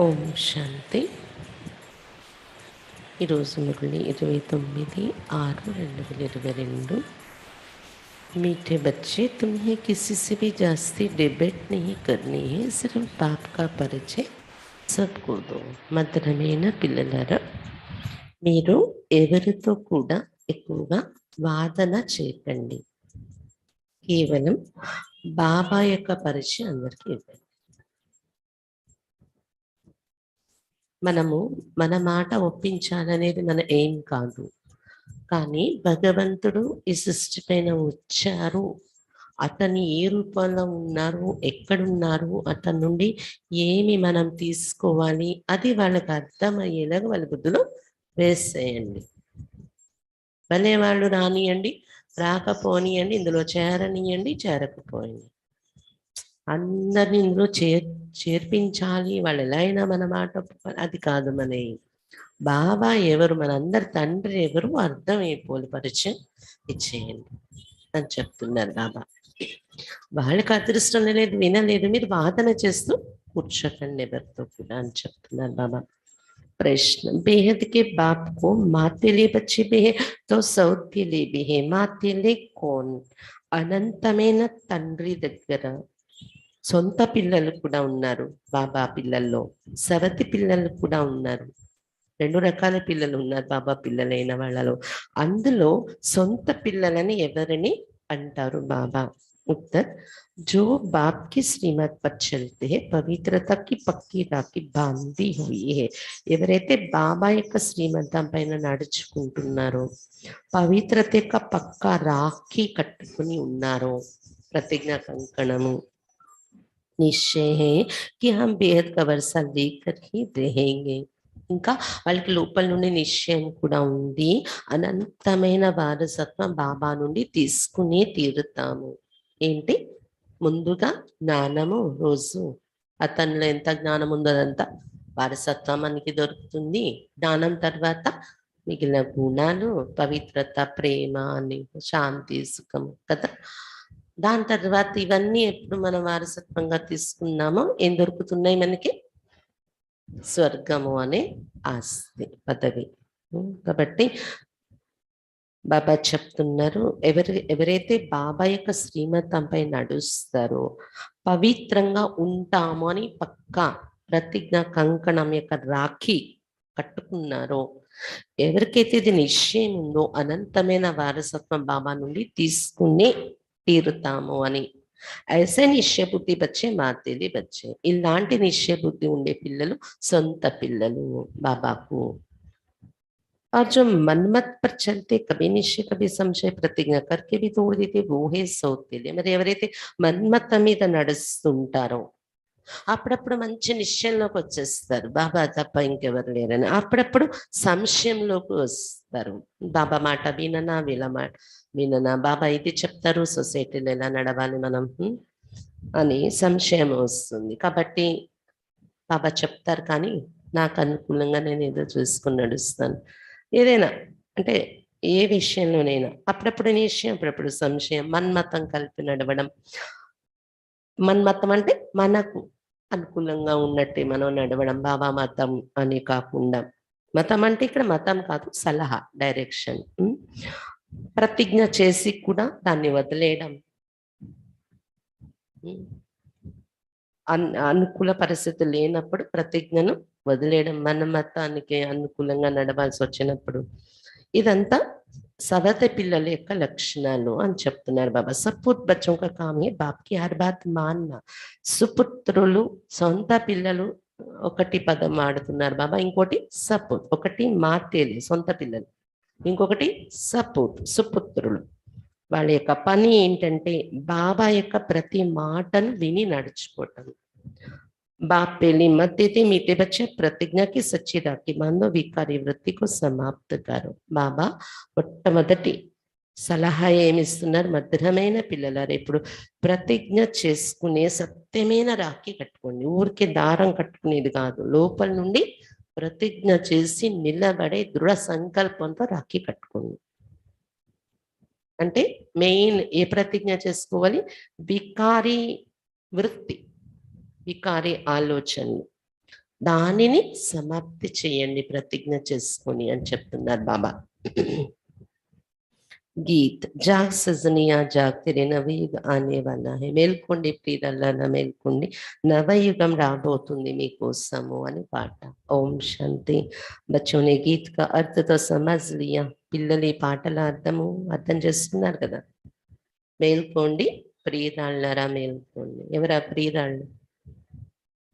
ఓం శాంతి. ఈరోజు మురళి 29/6/2022। मीठे बच्चे, तुम्हें किसी से भी जास्ती डिबेट नहीं करनी है, सिर्फ बाप का परिचय सबको दो। మధురమైన పిల్లలారా, మీరు ఎవరితో కూడా ఎక్కువగా వాదన చేయకండి, కేవలం బాబా యొక్క పరిచయం అందరికీ ఇవ్వండి. మనము మన మాట ఒప్పించాలనేది మన ఏం కాదు, కానీ భగవంతుడు ఈ సృష్టి పైన వచ్చారు, అతన్ని ఏ రూపంలో ఉన్నారు, ఎక్కడున్నారు, అతని నుండి ఏమి మనం తీసుకోవాలి, అది వాళ్ళకి అర్థమయ్యేలాగా వాళ్ళ బుద్ధిలో వేసేయండి. భలే వాళ్ళు రానియండి, రాకపోనియండి, ఇందులో చేరనియండి, చేరకపోయండి, అందరినీ ఇందులో చేర్పించాలి, వాళ్ళు ఎలా అయినా మన మాట అది కాదు. మన బాబా ఎవరు, మనందరి తండ్రి ఎవరు అర్థమైపోలి పరిచయం ఇచ్చేయండి అని చెప్తున్నారు బాబా. వాళ్ళకి అదృష్టం లేదు, వినలేదు, మీరు వాదన చేస్తూ కూర్చోకండి ఎవరితో కూడా అని చెప్తున్నారు బాబా. प्रश्न, बेहद के बाप को मातेले बच्चे भी है तो सौतेले भी है, मातेले कौन? అనంతమైన తండ్రి దగ్గర సొంత పిల్లలు కూడా ఉన్నారు, బాబా పిల్లల్లో సవతి పిల్లలు కూడా ఉన్నారు. రెండు రకాల పిల్లలు ఉన్నారు బాబా పిల్లలైన వాళ్ళలో. అందులో సొంత పిల్లలని ఎవరిని అంటారు బాబా? उत्तर, जो बाप की श्रीमत पर चलते हैं, पवित्रता की पक्की राखी बांधी हुई है। ఎవరైతే బాబా యొక్క శ్రీమతం పైన నడుచుకుంటున్నారో, పవిత్రత యొక్క పక్క రాఖీ కట్టుకుని ఉన్నారో, ప్రతిజ్ఞ కంకణము, निश्चय है कि हम बेहद का वर्षा लेकर ही रहेंगे। ఇంకా వాళ్ళకి లోపల నుండి నిశ్చయం కూడా ఉంది, అనంతమైన వారసత్వం బాబా నుండి తీసుకునే తీరుతాము. ఏంటి? ముందుగా జ్ఞానము, రోజు అతనిలో ఎంత జ్ఞానం ఉందో అదంతా వారసత్వం మనకి దొరుకుతుంది. జ్ఞానం తర్వాత మిగిలిన గుణాలు, పవిత్రత, ప్రేమ, అని శాంతి, సుఖం కదా. దాని తర్వాత ఇవన్నీ ఎప్పుడు మనం వారసత్వంగా తీసుకున్నామో ఏం దొరుకుతున్నాయి మనకి? స్వర్గము అనే ఆస్తి, పదవి. కాబట్టి బాబా చెప్తున్నారు, ఎవరైతే బాబా యొక్క శ్రీమతంపై నడుస్తారో, పవిత్రంగా ఉంటాము అని పక్కా ప్రతిజ్ఞ కంకణం యొక్క రాఖీ కట్టుకున్నారో, ఎవరికైతే ఇది నిశ్చయం ఉందో అనంతమైన వారసత్వం బాబా నుండి తీసుకునే తీరుతాము అని. ऐसे నిశ్చయ బుద్ధి బచ్చే మాతేలి బచ్చే, ఇలాంటి నిశ్చయ బుద్ధి ఉండే పిల్లలు సొంత పిల్లలు బాబాకు. और जो मनमत पर चलते, कभी निश्चय कभी संशय, प्रतिज्ञा करके भी तोड़ देते, वो है సౌతేలి. మరి ఎవరైతే మన్మత మీద నడుస్తుంటారో అప్పుడప్పుడు మంచి నిశ్చయంలోకి వచ్చేస్తారు, బాబా తప్ప ఇంకెవరు లేరని. అప్పుడప్పుడు సంశయంలోకి వస్తారు, బాబా మాట విననా, వీళ్ళ మాట విననా, బాబా ఇది చెప్తారు, సొసైటీలో ఎలా నడవాలి మనం అని సంశయం వస్తుంది. కాబట్టి బాబా చెప్తారు, కానీ నాకు అనుకూలంగా నేను ఏదో చూసుకుని నడుస్తాను. ఏదైనా అంటే ఏ విషయంలోనైనా అప్పుడప్పుడు నిశ్చయం, అప్పుడప్పుడు సంశయం, మన్మతం కలిపి నడవడం. మన్మతం అంటే మనకు అనుకూలంగా ఉన్నట్టే మనం నడవడం, బాబా మతం అని కాకుండా. మతం అంటే ఇక్కడ మతం కాదు, సలహా, డైరెక్షన్. ప్రతిజ్ఞ చేసి కూడా దాన్ని వదిలేయడం, అనుకూల పరిస్థితి లేనప్పుడు ప్రతిజ్ఞను వదిలేయడం, మన మతానికి అనుకూలంగా నడవాల్సి వచ్చినప్పుడు. ఇదంతా సవతి పిల్లల యొక్క లక్షణాలు అని చెప్తున్నారు బాబా. సపుత్ బచ్చం కా కామ్ హై బాప్కి హర్ బాత్ మాన్నా. సుపుత్రులు, సొంత పిల్లలు ఒకటి పదం వాడుతున్నారు బాబా, ఇంకోటి సపుత్. ఒకటి మాతేలి సొంత పిల్లలు, ఇంకొకటి సపుత్ సుపుత్రులు. వాళ్ళ యొక్క పని ఏంటంటే బాబా యొక్క ప్రతి మాటను విని నడుచుకోవటం. बाप पहली मत देते, मीठे बच्चे प्रतिज्ञा की सच्ची राखी बांधो, विकारी वृत्ति को समाप्त करो. బాబా మొట్టమొదటి సలహా ఏమిస్తున్నారు? మధురమైన పిల్లలారా, ఇప్పుడు ప్రతిజ్ఞ చేసుకునే సత్యమైన రాఖీ కట్టుకోండి. ఊరికే దారం కట్టుకునేది కాదు, లోపల నుండి ప్రతిజ్ఞ చేసి నిలబడే దృఢ సంకల్పంతో రాఖీ కట్టుకోండి. అంటే మెయిన్ ఏ ప్రతిజ్ఞ చేసుకోవాలి? వికారి వృత్తి, వికారి ఆలోచనలు, దానిని సమాప్తి చేయండి ప్రతిజ్ఞ చేసుకొని అని చెప్తున్నారు బాబా. గీత్ జాగ్ సజనియా జాగ్ తెరే నవయుగ ఆనే వాలా హై. మేల్కొండి ప్రియులారా మేల్కొండి, నవయుగం రాబోతుంది మీకోసము అని పాట. ఓం శాంతి. బచ్చోं ने गीत का अर्थ तो समझ लिया. పిల్లలు ఈ పాటల అర్థం చేసుకున్నారు కదా. మేల్కోండి ప్రియురాళ్ళరా మేల్కోండి. ఎవరా ప్రియురాళ్ళు?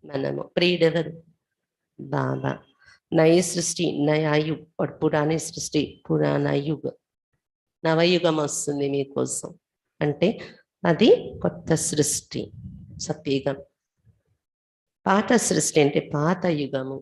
మనము. ప్రియుడెవరు? బాబా. నయ సృష్టి నయా యుగ్, పురాణి సృష్టి పురాణ యుగ్. నవయుగం వస్తుంది మీకోసం అంటే అది కొత్త సృష్టి, సత్యుగం. పాత సృష్టి అంటే పాత యుగము.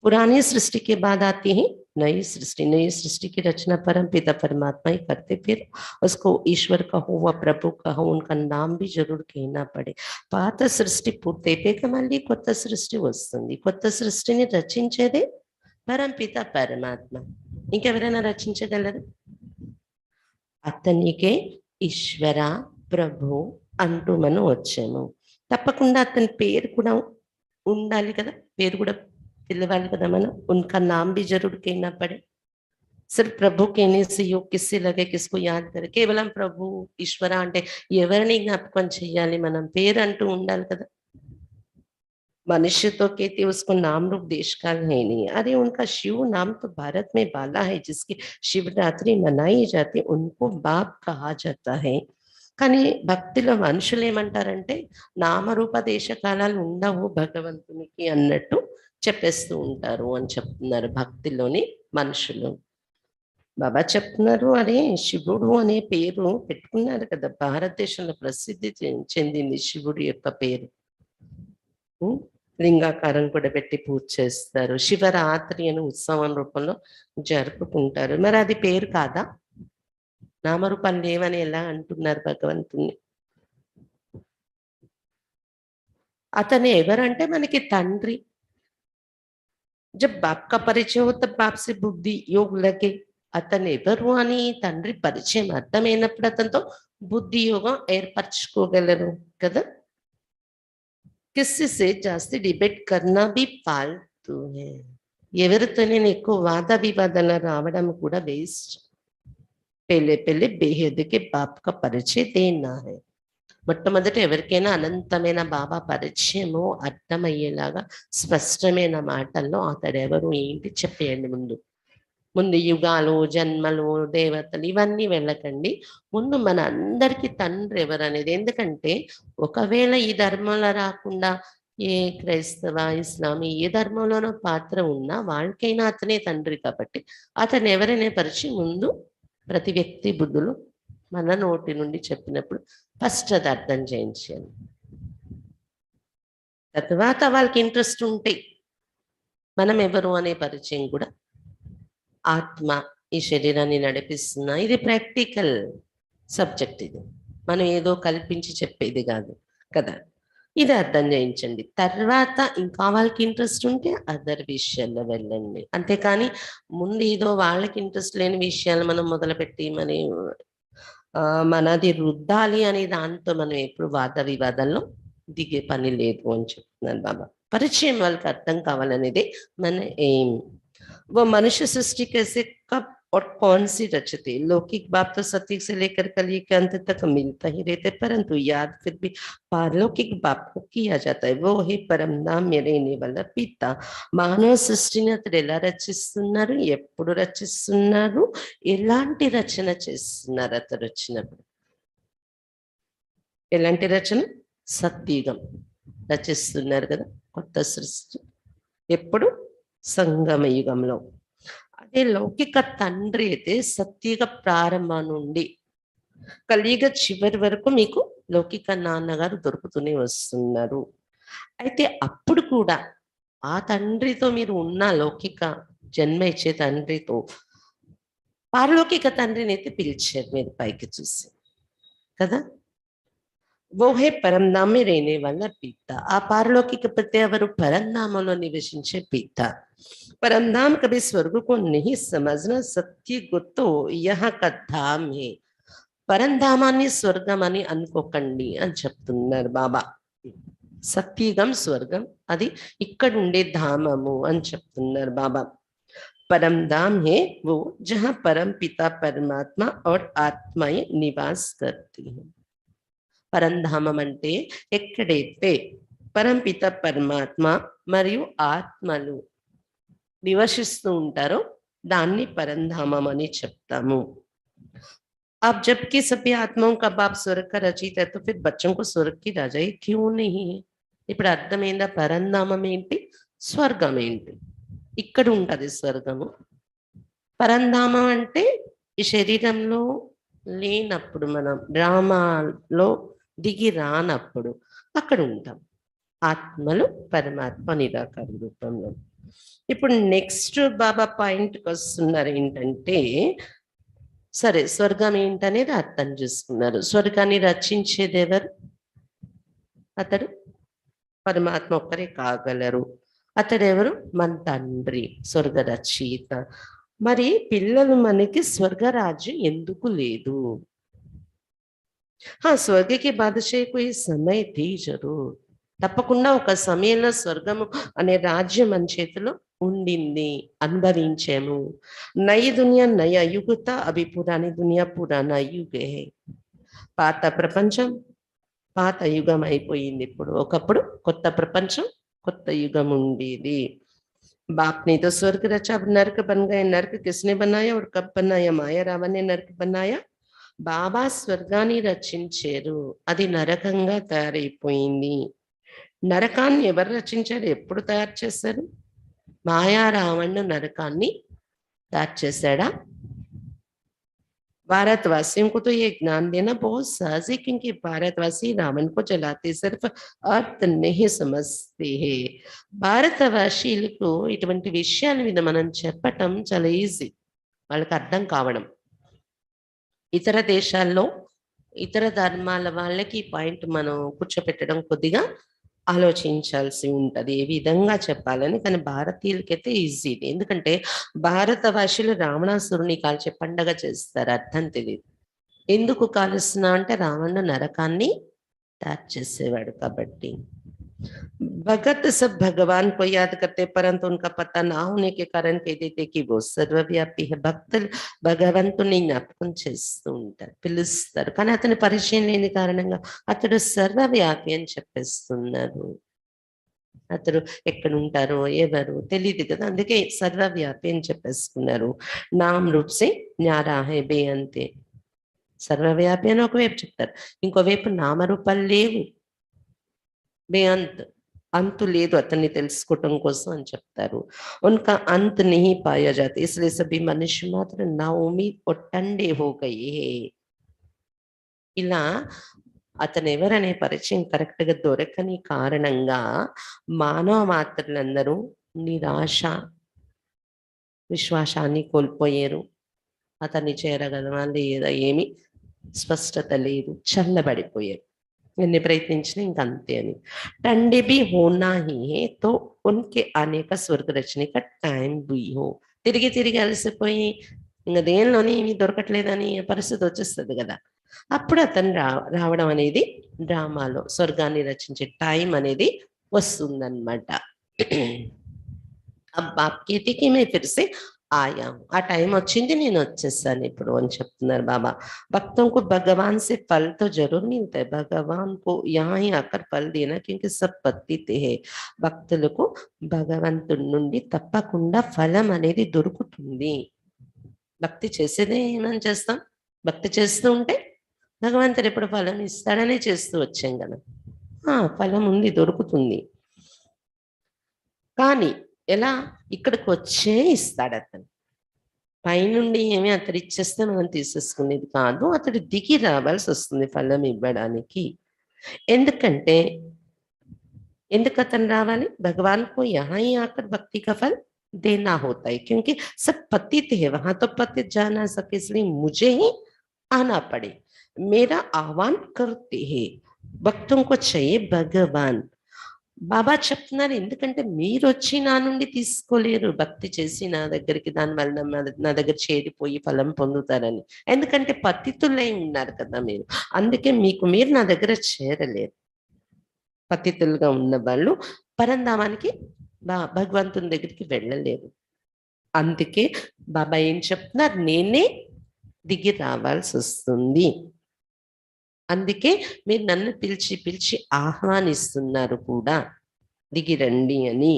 पुरानी सृष्टि के बाद आती है नई सृष्टि. नई सृष्टि की रचना परम पिता परमात्मा ही करते. फिर उसको ईश्वर कहो व प्रभु कहो, उनका नाम भी जरूर कहना पड़े. పాత సృష్టి పూర్తయిపోయాక మళ్ళీ కొత్త సృష్టి వస్తుంది. కొత్త సృష్టిని రచించేదే పరంపిత పరమాత్మ. ఇంకెవరైనా రచించగలరు? అతనికే ఈశ్వర ప్రభు అంటూ మనం వచ్చాము. తప్పకుండా అతని పేరు కూడా ఉండాలి కదా, పేరు కూడా పిలవాలి కదా మనం. उनका नाम भी जरूर कहना पड़े. सिर्फ प्रभु कहने से योग किससे लगे, किसको याद करे? కేవలం ప్రభు ఈశ్వర అంటే ఎవరిని జ్ఞాపకం చెయ్యాలి మనం? పేరు అంటూ ఉండాలి కదా. मनुष्य तो कहते उसको नाम रूप देश काल है नहीं. अरे उनका शिव नाम तो भारत में बाला है, जिसकी शिवरात्रि मनाई जाती, उनको बाप कहा जाता है. కానీ భక్తిలో మనుషులు ఏమంటారంటే నామరూప దేశ కాలాలు ఉండవు భగవంతునికి అన్నట్టు చెప్పేస్తూ ఉంటారు అని చెప్తున్నారు భక్తిలోని మనుషులు. బాబా చెప్తున్నారు, అరే శివుడు అనే పేరు పెట్టుకున్నారు కదా, భారతదేశంలో ప్రసిద్ధి చెందింది శివుడు యొక్క పేరు. లింగాకారం కూడా పెట్టి పూజ చేస్తారు. శివరాత్రి అని ఉత్సవం రూపంలో జరుపుకుంటారు. మరి అది పేరు కాదా? నామరూపాలు లేవని ఎలా అంటున్నారు భగవంతుని? అతను ఎవరంటే మనకి తండ్రి. जब बाप का परिचय हो तब बाप से बुद्धि योग लगे. అతను ఎవరు అని తండ్రి పరిచయం అర్థమైనప్పుడు అతనితో బుద్ధి యోగం ఏర్పరచుకోగలరు కదా. किसी से जास्ती डिबेट करना भी फालतू है. ఎవరితో నేను ఎక్కువ వాద వివాదాలు రావడం కూడా వేస్ట్. पहले पहले बेहद के बाप का परिचय देना है. మొట్టమొదట ఎవరికైనా అనంతమైన బాబా పరిచయము అర్థమయ్యేలాగా స్పష్టమైన మాటల్లో అతడెవరు ఏంటి చెప్పేయండి. ముందు యుగాలు, జన్మలు, దేవతలు ఇవన్నీ వెళ్ళకండి. ముందు మన అందరికీ తండ్రి ఎవరు అనేది. ఎందుకంటే ఒకవేళ ఈ ధర్మంలో రాకుండా ఏ క్రైస్తవ, ఇస్లామీ ఏ ధర్మంలోనో పాత్ర ఉన్నా వాళ్ళకైనా అతనే తండ్రి. కాబట్టి అతను ఎవరైనా పరిచయం ముందు ప్రతి వ్యక్తి బుద్ధులు మన నోటి నుండి చెప్పినప్పుడు ఫస్ట్ అది అర్థం చేయించాలి. తర్వాత వాళ్ళకి ఇంట్రెస్ట్ ఉంటే మనం ఎవరు అనే పరిచయం కూడా. ఆత్మ ఈ శరీరాన్ని నడిపిస్తున్నా, ఇది ప్రాక్టికల్ సబ్జెక్ట్. ఇది మనం ఏదో కల్పించి చెప్పేది కాదు కదా. ఇది అర్థం చేయించండి. తర్వాత ఇంకా వాళ్ళకి ఇంట్రెస్ట్ ఉంటే అదర్ విషయాల్లో వెళ్ళండి. అంతేకాని ముందు ఏదో వాళ్ళకి ఇంట్రెస్ట్ లేని విషయాలు మనం మొదలుపెట్టి మనది రుద్దాలి అనే దాంతో మనం ఎప్పుడు వాద వివాదాల్లో దిగే పని లేదు అని చెప్తున్నాను బాబా. పరిచయం వాళ్ళకి అర్థం కావాలనేది మన ఎయిమ్. वो मनुष्य सृष्टि कैसे, कब और कौन सी रचते? लौकिक बाप तो सतीक से लेकर कली के अंत तक मिलता ही रहते, परंतु याद फिर भी पारलौकिक बाप को किया जाता है. वो है परम नाम में रहने वाला पिता. మానవ సృష్టిని అతడు ఎలా రచిస్తున్నారు, ఎప్పుడు రచిస్తున్నారు, ఎలాంటి రచన చేస్తున్నారు? అతడు వచ్చినప్పుడు ఎలాంటి రచన? సత్యుగం రచిస్తున్నారు కదా, కొత్త సృష్టి. ఎప్పుడు? సంగమ యుగంలో. అదే లౌకిక తండ్రి అయితే సత్యుగ ప్రారంభం నుండి కలియుగ చివరి వరకు మీకు లౌకిక నాన్నగారు దొరుకుతూనే వస్తున్నారు. అయితే అప్పుడు కూడా ఆ తండ్రితో మీరు ఉన్న లౌకిక జన్మ ఇచ్చే తండ్రితో పారలౌకిక తండ్రిని అయితే పిలిచారు మీరు పైకి చూసి కదా. वो है परमधाम में रहने वाला पिता. ఆ పారలౌకిక పిత ఎవరు? పరంధామంలో నివసించే పిత. परमधाम कभी स्वर्ग को नहीं समझना, सत्य को तो यहाँ का धाम है. పరంధామాన్ని స్వర్గం అని అనుకోకండి అని చెప్తున్నారు బాబా. సత్యుగం స్వర్గం, అది ఇక్కడ ఉండే ధామము అని చెప్తున్నారు బాబా. परम धाम है वो जहाँ परम पिता परमात्मा और ఆత్మయే నివాస్ करती है. పరంధామం అంటే ఎక్కడైతే పరంపిత పరమాత్మ మరియు ఆత్మలు నివసిస్తూ ఉంటారో దాన్ని పరంధామం అని చెప్తాము. अब जबकि सभी आत्माओं का बाप स्वर्ग का रचित है तो फिर बच्चों को स्वर्ग की रजाई क्यों नहीं है? ఇప్పుడు అర్థమైందా? పరంధామం ఏంటి, స్వర్గం ఏంటి? ఇక్కడ ఉంటది స్వర్గము. పరంధామం అంటే ఈ శరీరంలో లేనప్పుడు, మనం డ్రామాలో దిగి రానప్పుడు అక్కడ ఉంటాం. ఆత్మలు పరమాత్మ నిరాకార రూపంలో. ఇప్పుడు నెక్స్ట్ బాబా పాయింట్కి వస్తున్నారు ఏంటంటే, సరే స్వర్గం ఏంటనేది అర్థం చేసుకున్నారు. స్వర్గాన్ని రచించేది ఎవరు? అతడు పరమాత్మ ఒక్కరే కాగలరు. అతడెవరు? మన తండ్రి, స్వర్గ రచయిత. మరి పిల్లలు మనకి స్వర్గరాజ్యం ఎందుకు లేదు? స్వర్గకి బాదషాకు ఈ సమయ థీ జరూర్, తప్పకుండా ఒక సమయంలో స్వర్గము అనే రాజ్యం మన చేతిలో ఉండింది, అనుభవించాము. నయి దునియా నయ యుగత, అభి పురాణి దునియా పురాణా యుగే. పాత ప్రపంచం పాత యుగం అయిపోయింది. ఇప్పుడు ఒకప్పుడు కొత్త ప్రపంచం, కొత్త యుగం ఉండేది. बाप ने तो स्वर्ग रचा, अब नरक बन गए. नरक किसने बनाया और कब बनाया? माया रावण ने नरक बनाया. బాబా స్వర్గాన్ని రచించారు, అది నరకంగా తయారైపోయింది. నరకాన్ని ఎవరు రచించారు, ఎప్పుడు తయారు చేశారు? మాయా రావణుడు నరకాన్ని తయారు చేశాడా? भारतवासियों को तो ये ज्ञान देना बहुत सहज है, क्योंकि भारतवासी रावण को जलाते सिर्फ अर्थ नहीं समझते हैं. భారతవాసీలకు ఇటువంటి విషయాల మీద మనం చెప్పటం చాలా ఈజీ, వాళ్ళకి అర్థం కావడం. ఇతర దేశాల్లో ఇతర ధర్మాల వాళ్ళకి ఈ పాయింట్ మనం కూర్చోపెట్టడం కొద్దిగా ఆలోచించాల్సి ఉంటది, ఏ విధంగా చెప్పాలని. కానీ భారతీయులకైతే ఈజీ, ఎందుకంటే భారత భాషలు రావణాసురుని కాల్చే పండగ చేస్తారు. అర్థం తెలియదు. ఎందుకు కాలుస్తున్నా అంటే రావణుడు నరకాన్ని తయారు చేసేవాడు కాబట్టి. भगत सब भगवान को याद करते, परंतु उनका पता ना होने के कारण कह देते कि वो सर्वव्यापी है. భక్తులు భగవంతుని జ్ఞాపకం చేస్తూ ఉంటారు, పిలుస్తారు, కానీ అతని పరిచయం లేని కారణంగా అతడు సర్వవ్యాపి అని చెప్పేస్తున్నారు. అతడు ఎక్కడ ఉంటారో ఎవరు తెలియదు కదా, అందుకే సర్వవ్యాపి అని చెప్పేసుకున్నారు. నామ్ రూప్ సే న్యారా హై బే అంతే. సర్వవ్యాపి అని ఒకవైపు చెప్తారు, ఇంకోవైపు నామరూపాలు లేవు, బేఅంత్, అంతు లేదు అతన్ని తెలుసుకోవటం కోసం అని చెప్తారు. ఉన్కా అంత్ నహీ పాయా జాతే, ఇస్లియే సభీ మనుష్య మాత్రం నా ఉమీద్ और ठंडे हो गए. ఇలా అతను ఎవరనే పరిచయం కరెక్ట్ గా దొరకని కారణంగా మానవ మాత్రులందరూ నిరాశ, విశ్వాసాన్ని కోల్పోయారు. అతన్ని చేరగలమా లేదా ఏమి స్పష్టత లేదు, చల్లబడిపోయారు. ఎన్ని ప్రయత్నించినా ఇంకంతే అని. ठंडे भी होना ही है तो उनके आने का स्वर्ग रचने का टाइम भी हो. తిరిగి తిరిగి అలసిపోయి ఇంకా దేనిలోనే ఏమి దొరకట్లేదని పరిస్థితి వచ్చేస్తుంది కదా, అప్పుడు అతను రావడం అనేది డ్రామాలో స్వర్గాన్ని రచించే టైం అనేది వస్తుందన్నమాట. బాప్కి మే ఫిర్ సే ఆయా, ఆ టైం వచ్చింది, నేను వచ్చేసాను ఇప్పుడు అని చెప్తున్నారు బాబా. భక్తों को भगवान से फल तो जरूर मिलता है, भगवान को यहाँ ही आकर फल देना क्योंकि सब पतित है. భక్తులకు భగవంతుడి నుండి తప్పకుండా ఫలం అనేది దొరుకుతుంది. భక్తి చేసేదే ఏమని చేస్తాం, భక్తి చేస్తూ ఉంటే భగవంతుడు ఎప్పుడు ఫలం ఇస్తాడనే చేస్తూ వచ్చాం కదా, ఫలం ఉంది, దొరుకుతుంది. కానీ ఎలా? ఇక్కడికి వచ్చే ఇస్తాడు అతను, పైనుండి ఏమి అతడు ఇచ్చేస్తే మనం తీసేసుకునేది కాదు, అతడు దిగి రావాల్సి వస్తుంది ఫలం ఇవ్వడానికి. ఎందుకంటే ఎందుకు అతను రావాలి? భగవాన్ को यहाँ ही आकर भक्ति का फल देना होता है, क्योंकि सब पतित है, वहां तो पतित जा ना सके, इसलिए मुझे ही आना पड़े. मेरा आह्वान करते हैं, भक्तों को चाहिए भगवान. బాబా చెప్తున్నారు, ఎందుకంటే మీరు వచ్చి నా నుండి తీసుకోలేరు, భక్తి చేసి నా దగ్గరికి, దానివల్ల నా దగ్గర చేరిపోయి ఫలం పొందుతారని. ఎందుకంటే పతితులై ఉన్నారు కదా మీరు, అందుకే మీరు నా దగ్గర చేరలేరు. పతితులుగా ఉన్న వాళ్ళు పరంధామానికి భగవంతుని దగ్గరికి వెళ్ళలేరు. అందుకే బాబా ఏం చెప్తున్నారు, నేనే దిగి రావాల్సి వస్తుంది. అందుకే మీరు నన్ను పిలిచి పిలిచి ఆహ్వానిస్తున్నారు కూడా, దిగి రండి అని.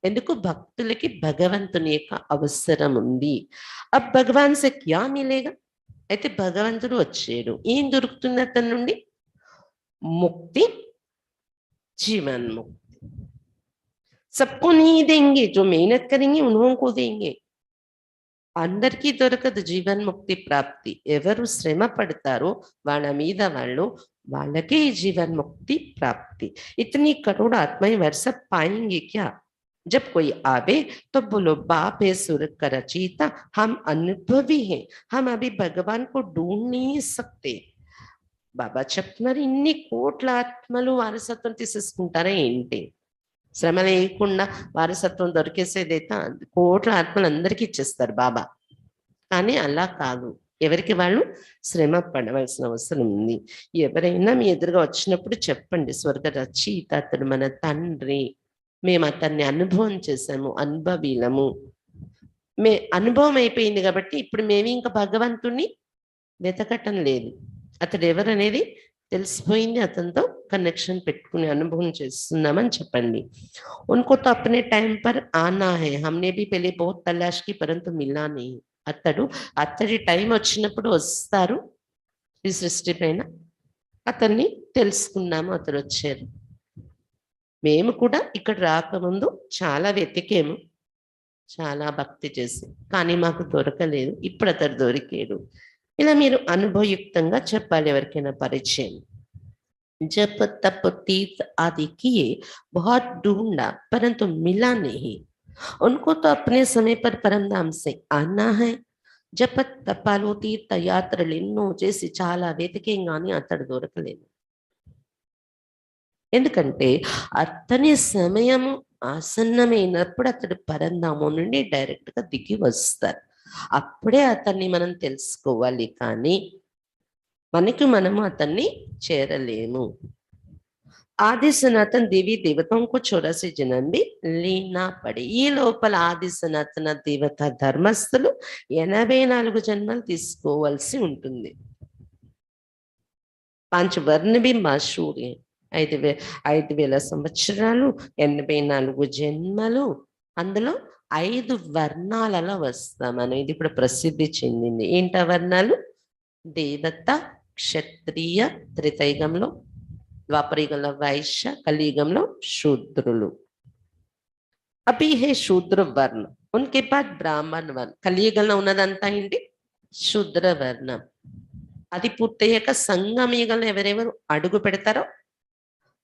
ఎందుకు? భక్తులకి భగవంతుని యొక్క అవసరం ఉంది. అబ్ భగవాన్ సే క్యా మిలేగా? అయితే భగవంతుడు వచ్చాడు, ఏం దొరుకుతుంది అతని నుండి? ముక్తి, జీవన్ ముక్తి. सबको नहीं देंगे, जो मेहनत करेंगे उन्हों को देंगे. అందరికీ దొరకదు జీవన్ముక్తి ప్రాప్తి. ఎవరు శ్రమ పడతారో వాళ్ళ మీద వాళ్ళకే జీవన్ముక్తి ప్రాప్తి. इतनी करोड़ आत्माएं वर्ष पाएंगे क्या? जब कोई आवे तो बोलो बाप है सूरत का रचयिता, हम अनुभवी हैं, हम अभी भगवान को ढूंढ नहीं सकते. బాబా చెప్తున్నారు, ఇన్ని కోట్ల ఆత్మలు వారసత్వం తీసేసుకుంటారా ఏంటి? శ్రమ లేకుండా వారసత్వం దొరికేసేదైతే కోట్ల ఆత్మలు అందరికీ ఇచ్చేస్తారు బాబా. కానీ అలా కాదు, ఎవరికి వాళ్ళు శ్రమ పడవలసిన అవసరం ఉంది. ఎవరైనా మీ ఎదురుగా వచ్చినప్పుడు చెప్పండి, స్వర్గ రచయిత అతడు మన తండ్రి, మేము అతన్ని అనుభవం చేసాము, అనుభవీలము, అనుభవం అయిపోయింది కాబట్టి ఇప్పుడు మేము ఇంకా భగవంతుణ్ణి వెతకటం లేదు, అతడు ఎవరనేది తెలిసిపోయింది, అతనితో కనెక్షన్ పెట్టుకుని అనుభవం చేస్తున్నామని చెప్పండి. उनको तो अपने टाइम पर आना है, हमने भी पहले बहुत तलाश की परंतु मिला नहीं. అతడి టైం వచ్చినప్పుడు వస్తారు ఈ సృష్టి పైన, అతన్ని తెలుసుకున్నాము, అతడు వచ్చారు. మేము కూడా ఇక్కడ రాకముందు చాలా వెతికాము, చాలా భక్తి చేసి, కానీ మాకు దొరకలేదు, ఇప్పుడు అతడు దొరికాడు. ఇలా మీరు అనుభవయుక్తంగా చెప్పాలి ఎవరికైనా పరిచయం. जब तप तीर्थ आदि किए, बहुत ढूंढा परंतु मिला नहीं. उनको तो अपने समय पर परमधाम से आना है. జప తపాలు తీర్థ యాత్రలు ఎన్నో చేసి చాలా వెతికేం కానీ అతడు దొరకలేదు. ఎందుకంటే అతని సమయము ఆసన్నమైనప్పుడు అతడు పరంధామం నుండి డైరెక్ట్ గా దిగి వస్తారు. అప్పుడే అతన్ని మనం తెలుసుకోవాలి, కానీ మనము అతన్ని చేరలేము. ఆది సనాతన దేవి దేవతకు 84 జన్మ भी लीना पड़े. ఈ లోపల ఆది సనాతన దేవత ధర్మస్థులు 84 జన్మలు తీసుకోవాల్సి ఉంటుంది. 5 వర్ణ भी मशहूर है. 5,000 సంవత్సరాలు, 84 జన్మలు, అందులో 5 వర్ణాలలో వస్తాం మనం. ఇది ఇప్పుడు ప్రసిద్ధి చెందింది. ఏంటా వర్ణాలు? దేవత, క్షత్రియ, త్రితయుగంలో ద్వాపరయుగంలో వైశ్య, కలియుగంలో శూద్రులు. అభి హే శూద్ర వర్ణ, ఉన్కే బాద్ బ్రాహ్మణ వర్ణ. కలియుగంలో ఉన్నదంతా ఏంటి? శూద్ర వర్ణం. అది పూర్తయ్యాక సంగమయుగంలో ఎవరెవరు అడుగు పెడతారో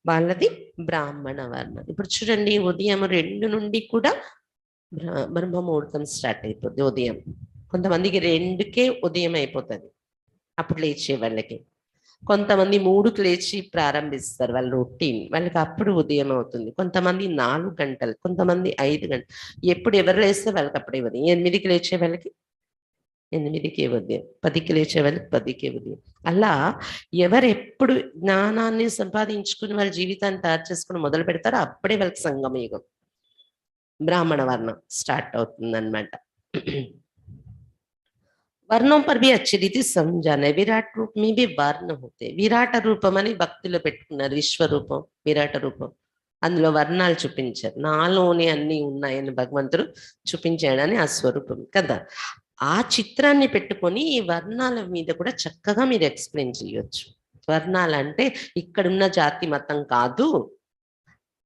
వాళ్ళది బ్రాహ్మణ వర్ణం. ఇప్పుడు చూడండి, ఉదయం 2 నుండి కూడా బ్రహ్మ ముహూర్తం స్టార్ట్ అయిపోద్ది. ఉదయం కొంతమందికి 2కే ఉదయం అయిపోతుంది, అప్పుడు లేచే వాళ్ళకి. కొంతమంది 3కి లేచి ప్రారంభిస్తారు వాళ్ళ రొటీన్, వాళ్ళకి అప్పుడు ఉదయం అవుతుంది. కొంతమంది 4 గంటలు, కొంతమంది 5 గంటలు. ఎప్పుడు ఎవరు లేస్తే వాళ్ళకి అప్పుడే ఉదయం. 8కి లేచే వాళ్ళకి 8కే ఉదయం, 10కి లేచే వాళ్ళకి 10కే ఉదయం. అలా ఎవరు ఎప్పుడు జ్ఞానాన్ని సంపాదించుకుని వాళ్ళ జీవితాన్ని తయారు చేసుకుని మొదలు పెడతారో అప్పుడే వాళ్ళకి సంగమయుగం, బ్రాహ్మణ వర్ణం స్టార్ట్ అవుతుంది అన్నమాట. వర్ణం पर भी अच्छी रीति समझाना है. विराट रूप में भी वर्ण होते. విరాట రూపం అని భక్తులు పెట్టుకున్నారు, విశ్వరూపం, విరాట రూపం. అందులో వర్ణాలు చూపించారు, నాలోనే అన్ని ఉన్నాయని భగవంతుడు చూపించాడని ఆ స్వరూపం కదా. ఆ చిత్రాన్ని పెట్టుకొని ఈ వర్ణాల మీద కూడా చక్కగా మీరు ఎక్స్ప్లెయిన్ చేయొచ్చు. వర్ణాలు అంటే ఇక్కడున్న జాతి మతం కాదు,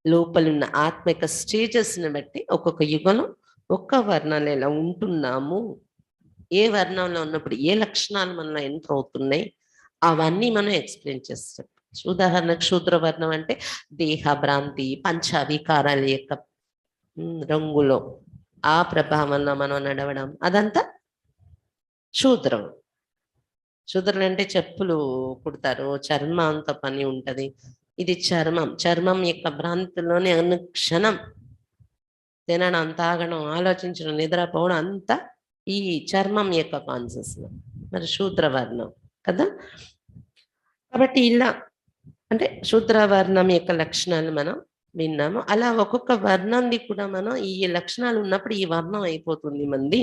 లోపలున్న ఆత్మిక స్టేజెస్ని బట్టి ఒక్కొక్క యుగంలో ఒక్క వర్ణాలు ఎలా ఉంటున్నాము, ఏ వర్ణంలో ఉన్నప్పుడు ఏ లక్షణాలు మనలో ఎంటర్ అవుతున్నాయి, అవన్నీ మనం ఎక్స్ప్లెయిన్ చేస్తాం. ఉదాహరణకు శూద్రవర్ణం అంటే దేహ భ్రాంతి, పంచవికారాల యొక్క రంగులో ఆ ప్రభావంలో మనం నడవడం, అదంతా శూద్రం. శూద్రులు అంటే చెప్పులు కుడతారు, చర్మంతో పని ఉంటది. ఇది చర్మం యొక్క భ్రాంతిలోనే అనుక్షణం తినడం, తాగడం, ఆలోచించడం, నిద్రపోవడం అంతా ఈ చర్మం యొక్క కాన్షియస్. మరి శూద్రవర్ణం కదా. కాబట్టి ఇలా అంటే శూద్ర వర్ణం యొక్క లక్షణాలు మనం విన్నాము. అలా ఒక్కొక్క వర్ణంది కూడా మనం ఈ లక్షణాలు ఉన్నప్పుడు ఈ వర్ణం అయిపోతుంది మంది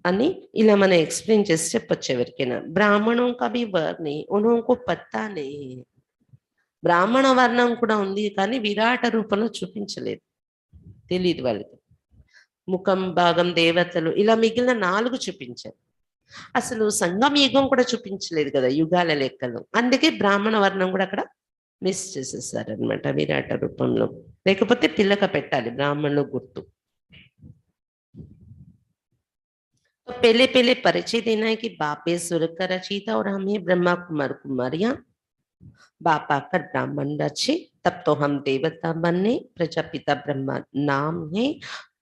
అని ఇలా మనం ఎక్స్ప్లెయిన్ చేసి చెప్పొచ్చు ఎవరికైనా. బ్రాహ్మణం కవి వర్ణి ఉनको పత్తా नहीं है. బ్రాహ్మణ వర్ణం కూడా ఉంది కానీ విరాట రూపంలో చూపించలేదు, తెలియదు వాళ్ళకి. ముఖం భాగం దేవతలు ఇలా మిగిలిన 4 చూపించారు. అసలు సంగం యుగం కూడా చూపించలేదు కదా యుగాల లెక్కలు. అందుకే బ్రాహ్మణ వర్ణం కూడా అక్కడ మిస్ చేసేసారనమాట విరాట రూపంలో. లేకపోతే తిలక పెట్టాలి బ్రాహ్మణులు గుర్తు. तो पहले पहले परिचय देना है कि बाप स्वर्ग का रचयिता और हम ही ब्रह्मा कुमार कुमारियां. बाप आकर ब्राह्मण रचे तब तो हम देवता बने. प्रजापिता ब्रह्मा नाम है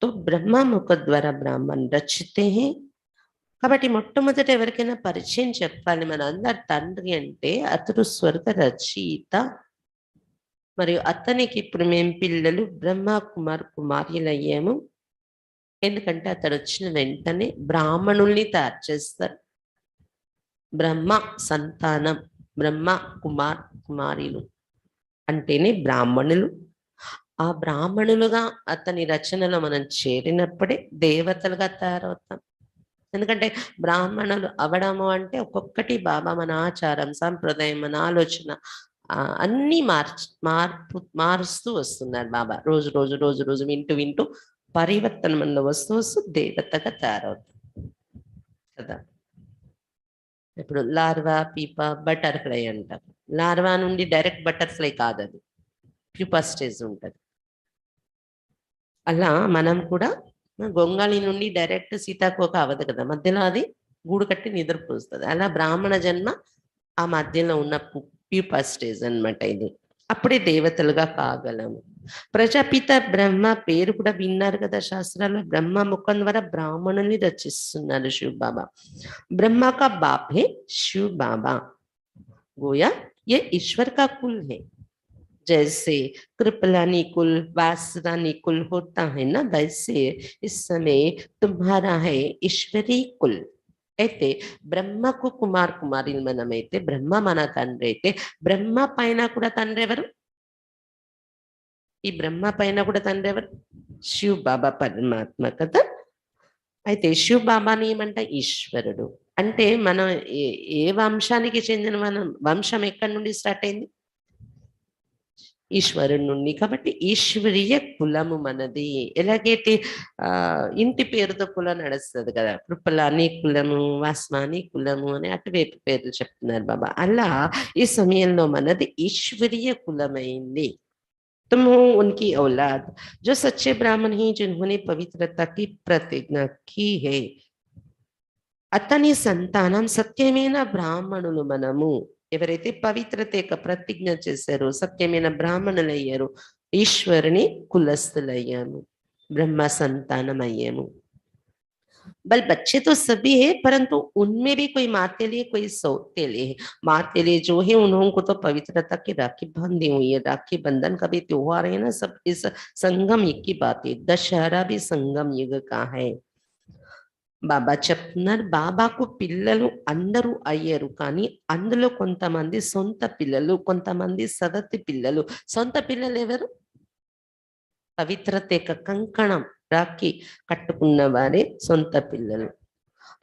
तो ब्रह्मा मुख द्वारा ब्राह्मण रचते हैं. కాబట్టి మొట్టమొదట ఎవరికైనా పరిచయం చెప్పాలి మన అందరి తండ్రి అంటే అతడు స్వర్గ రచయిత మరియు అతనికి ఇప్పుడు మేము పిల్లలు బ్రహ్మ కుమార్ కుమార్యులు అయ్యాము. ఎందుకంటే అతడు వచ్చిన వెంటనే బ్రాహ్మణుల్ని తయారు చేస్తారు. బ్రహ్మ సంతానం బ్రహ్మ కుమార్ కుమారులు అంటేనే బ్రాహ్మణులు. ఆ బ్రాహ్మణులుగా అతని రచనలో మనం చేరినప్పుడే దేవతలుగా తయారవుతాం. ఎందుకంటే బ్రాహ్మణులు అవడము అంటే ఒక్కొక్కటి బాబా మన ఆచారం సంప్రదాయం మన ఆలోచన అన్ని మారుస్తూ వస్తున్నారు బాబా. రోజు రోజు రోజు రోజు వింటూ వింటూ పరివర్తన మనలో వస్తూ వస్తూ దేవతగా తయారవుతుంది కదా. ఇప్పుడు లార్వా పీపా బటర్ఫ్లై అంటారు. లార్వా నుండి డైరెక్ట్ బటర్ఫ్లై కాదు, అది ప్యూపా స్టేజ్ ఉంటుంది. అలా మనం కూడా గొంగళి నుండి డైరెక్ట్ సీతాకోక అవ్వదు కదా, మధ్యలో అది గూడు కట్టి నిద్రపోస్తుంది. అలా బ్రాహ్మణ జన్మ ఆ మధ్యలో ఉన్న ప్యూపా స్టేజ్ అనమాట ఇది. అప్పుడే దేవతలుగా కాగలము. ప్రజాపిత బ్రహ్మ పేరు కూడా విన్నారు కదా శాస్త్రాల్లో. బ్రహ్మ ముఖం ద్వారా బ్రాహ్మణుని రచిస్తున్నారు శివ్ బాబా. బ్రహ్మ కా బాప్ హే శివ్ బాబా. గోయా ये ईश्वर का कुल है. जैसे कृपलानी कुल वासरानी कुल होता है ना, वैसे इस समय तुम्हारा है ईश्वरी कुल. అయితే బ్రహ్మకు కుమార్ కుమారులు మనమైతే బ్రహ్మ మన తండ్రి అయితే బ్రహ్మ పైన కూడా తండ్రి ఎవరు? ఈ బ్రహ్మ పైన కూడా తండ్రి ఎవరు? శివ్ బాబా పరమాత్మ కదా. అయితే శివ్ బాబాని ఏమంట ఈశ్వరుడు అంటే మనం ఏ వంశానికి చెందిన మనం వంశం ఎక్కడి నుండి స్టార్ట్ అయింది? ఈశ్వరుడి నుండి. కాబట్టి ఈశ్వరీయ కులము మనది. ఎలాగైతే ఇంటి పేరుతో కులం నడుస్తుంది కదా, కృపలాని కులము వాస్మాని కులము అని అటువైపు పేర్లు చెప్తున్నారు బాబా. అలా ఈ సమయంలో మనది ఈశ్వరీయ కులమైంది. तुम हो उनकी औलाद जो सच्चे ब्राह्मण ही जिन्होंने पवित्रता की प्रतिज्ञा की है. అతని సంతానం సత్యమైన బ్రాహ్మణులు మనము. ఎవరైతే పవిత్రత యొక్క ప్రతిజ్ఞ చేశారో సత్యమైన బ్రాహ్మణులయ్యారు, ఈశ్వరుని కులస్థులయ్యాము, బ్రహ్మ సంతానం అయ్యాము. बल बच्चे तो सभी है परंतु उनमें भी कोई मातेले कोई सौतेले है. मातेले जो है उनको तो पवित्रता की राखी बंधी हुई है. राखी बंधन का भी त्योहार है ना, सब इस संगम युग की बात है. दशहरा भी संगम युग का है. బాబా చెప్తున్నారు బాబాకు పిల్లలు అందరూ అయ్యారు కానీ అందులో కొంతమంది సొంత పిల్లలు, కొంతమంది సదతి పిల్లలు. సొంత పిల్లలు ఎవరు? పవిత్రత యొక్క కంకణం రాఖీ కట్టుకున్న వారే సొంత పిల్లలు.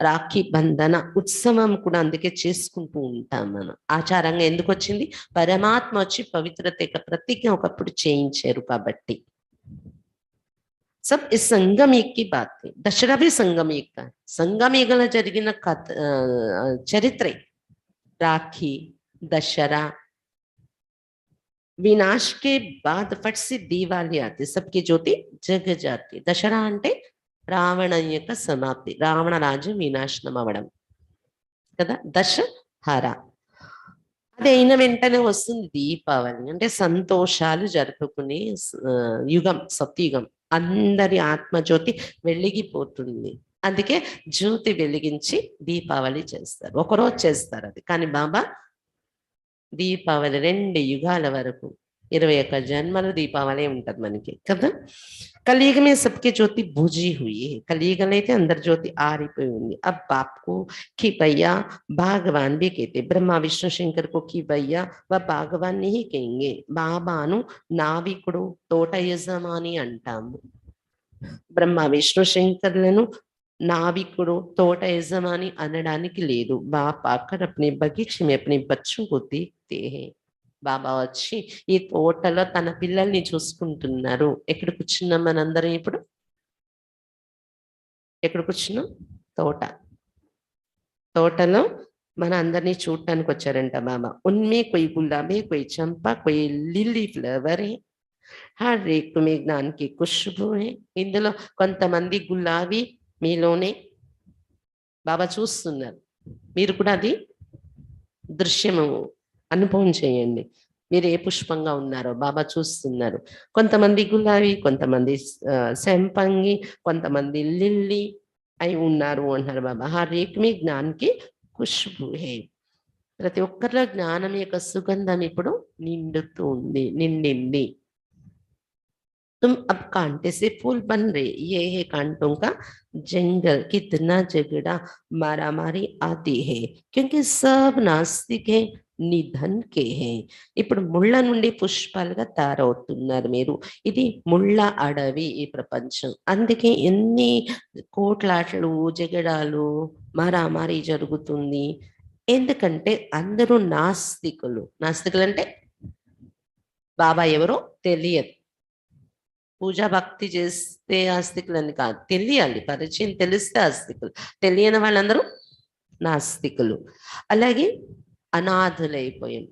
రాఖీ బంధన ఉత్సవం కూడా అందుకే చేసుకుంటూ ఉంటాం మనం. ఆచారంగా ఎందుకు వచ్చింది? పరమాత్మ వచ్చి పవిత్రత యొక్క ప్రతిజ్ఞ ఒకప్పుడు చేయించారు కాబట్టి. सब इस संगम युग की बात थी. दशहरा भी संगम युग का. संगम युग में జరిగిన చరిత్ర राखी दशहरा. विनाश के बाद फट से दिवाली आती, सबकी ज्योति जग जाती. दशहरा అంటే రావణ యొక్క సమాప్తి, రావణ రాజ్యం వినాశనం అవ్వడం కదా దశహర. అది అయిన వెంటనే వస్తుంది దీపావళి, అంటే సంతోషాలు జరుపుకునే యుగం, సత్యుగం. అందరి ఆత్మజ్యోతి వెలిగిపోతుంది. అందుకే జ్యోతి వెలిగించి దీపావళి చేస్తారు. ఒకరోజు చేస్తారు అది. కానీ బాబా దీపావళి 2 యుగాల వరకు 21 జన్మల దీపావళి ఉంటది మనకి కదా. కలియుग में सबकी ज्योति बुझी हुई है, కలియుగంలో అయితే అందరి జ్యోతి ఆరిపోయి ఉంది. अब बाप को कि भैया भगवान भी कहते, ब्रह्मा विष्णु शंकर को कि भैया वह भगवान नहीं कहेंगे, బాబాను నావికుడు తోట యజమాని అంటాము. బ్రహ్మ విష్ణు శంకర్లను नाविकुడు తోట యజమాని అనడానికి లేదు. बाप आकर अपने बगीचे में अपने बच्चों को देखते हैं. బాబా వచ్చి ఈ తోటలో తన పిల్లల్ని చూసుకుంటున్నారు. ఎక్కడ కూర్చున్నాం మనందరం ఇప్పుడు? ఎక్కడ కూర్చున్నాం? తోటలో మన అందరినీ చూడటానికి వచ్చారంట బాబా. ఉన్మే कोई गुलाबी, कोई चंपा, कोई लिली फ्लावर है, हर एक में ज्ञान की खुशबू है. ఇందులో కొంతమంది గులాబీ మీలోనే బాబా చూస్తున్నారు. మీరు కూడా అది దృశ్యము అనుభవం చేయండి. మీరు ఏ పుష్పంగా ఉన్నారో బాబా చూస్తున్నారు. కొంతమంది గులాబీ, కొంతమంది సెంపంగి, కొంతమంది లిల్లీ అయి ఉన్నారు అంటారు బాబా. హర్ ఏక్ మే జ్ఞాన్ కి ఖుష్బూ హే. ప్రతి ఒక్కరిలో జ్ఞానం యొక్క సుగంధం ఇప్పుడు నిండింది. तुम अब कांटे से फूल बन रहे, ये है कांटों का जंगल, कितना झगड़ा मारामारी आती है, क्योंकि सब नास्तिक है, నిధన్ కే హే. ఇప్పుడు ముళ్ళ నుండి పుష్పాలుగా తయారవుతున్నారు మీరు. ఇది ముళ్ళ అడవి ఈ ప్రపంచం. అందుకే ఎన్ని కోట్లాటలు జగడాలు మారామారి జరుగుతుంది. ఎందుకంటే అందరూ నాస్తికులు. నాస్తికులు అంటే బాబా ఎవరో తెలియదు. పూజా భక్తి చేస్తే ఆస్తికులని కాదు, తెలియాలి. పరిచయం తెలిస్తే ఆస్తికులు, తెలియని వాళ్ళందరూ నాస్తికులు. అలాగే अनाथलैपोयम,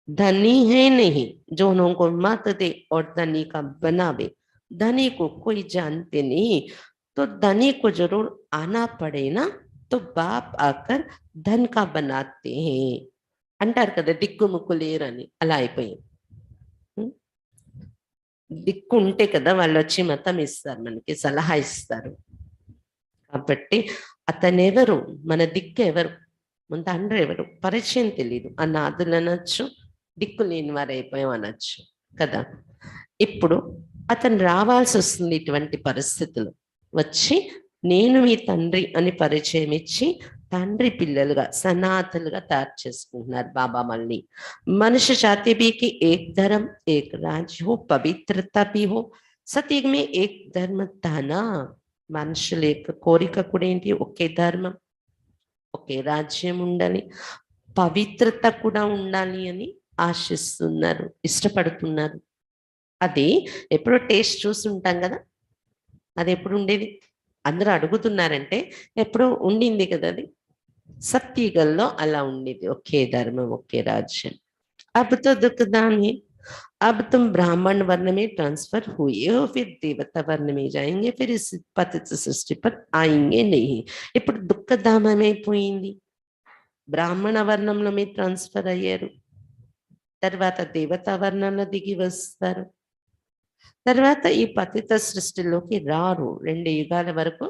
धनी है नहीं जो उनको मत दे और धनी का बनावे. धनी को कोई जानते नहीं तो धनी को जरूर आना पड़े ना, तो बाप आकर धन का बनाते हैं अंटार कदा. దిక్కుముక్కు లేరని అలా అయిపోయింది. దిక్కు ఉంటే కదా వాళ్ళు వచ్చి మతం ఇస్తారు, మనకి సలహా ఇస్తారు. కాబట్టి అతనెవరు, మన దిక్కు ఎవరు, మన తండ్రి ఎవరు పరిచయం తెలీదు. అనాథులు అనొచ్చు, దిక్కు లేని వారు అయిపోయాం అనొచ్చు కదా. ఇప్పుడు అతను రావాల్సి వస్తుంది ఇటువంటి పరిస్థితులు. వచ్చి నేను మీ తండ్రి అని పరిచయం ఇచ్చి తండ్రి పిల్లలుగా సనాథలుగా తయారు చేసుకుంటున్నారు బాబా. మళ్ళీ మనుష్య చాతే भी कि एक धर्म एक राज्य हो, पवित्रता भी हो. सतयुग में एक धर्म था ना. మనుషుల యొక్క కోరిక కూడా ఏంటి? ఒకే ధర్మం, ఒకే రాజ్యం ఉండాలి, పవిత్రత కూడా ఉండాలి అని ఆశిస్తున్నారు, ఇష్టపడుతున్నారు. అది ఎప్పుడో టేస్ట్ చూసి ఉంటాం కదా. అది ఎప్పుడు ఉండేది? అందరూ అడుగుతున్నారంటే ఎప్పుడో ఉండింది కదా. అది సత్యుగంలో అలా ఉండేది, ఒకే ధర్మం ఒకే రాజ్యం. अब तो दुखदान है, अब तुम ब्राह्मण वर्ण में ट्रांसफर हुए हो, फिर देवता वर्ण में जाएंगे, फिर इस पतित सृष्टि पर आएंगे नहीं. ఇప్పుడు దుఃఖధామమైపోయింది. బ్రాహ్మణ వర్ణంలో మీరు ట్రాన్స్ఫర్ అయ్యారు, తర్వాత దేవతా వర్ణంలో దిగి వస్తారు, తర్వాత ఈ పతిత సృష్టిలోకి రారు. 2 యుగాల వరకు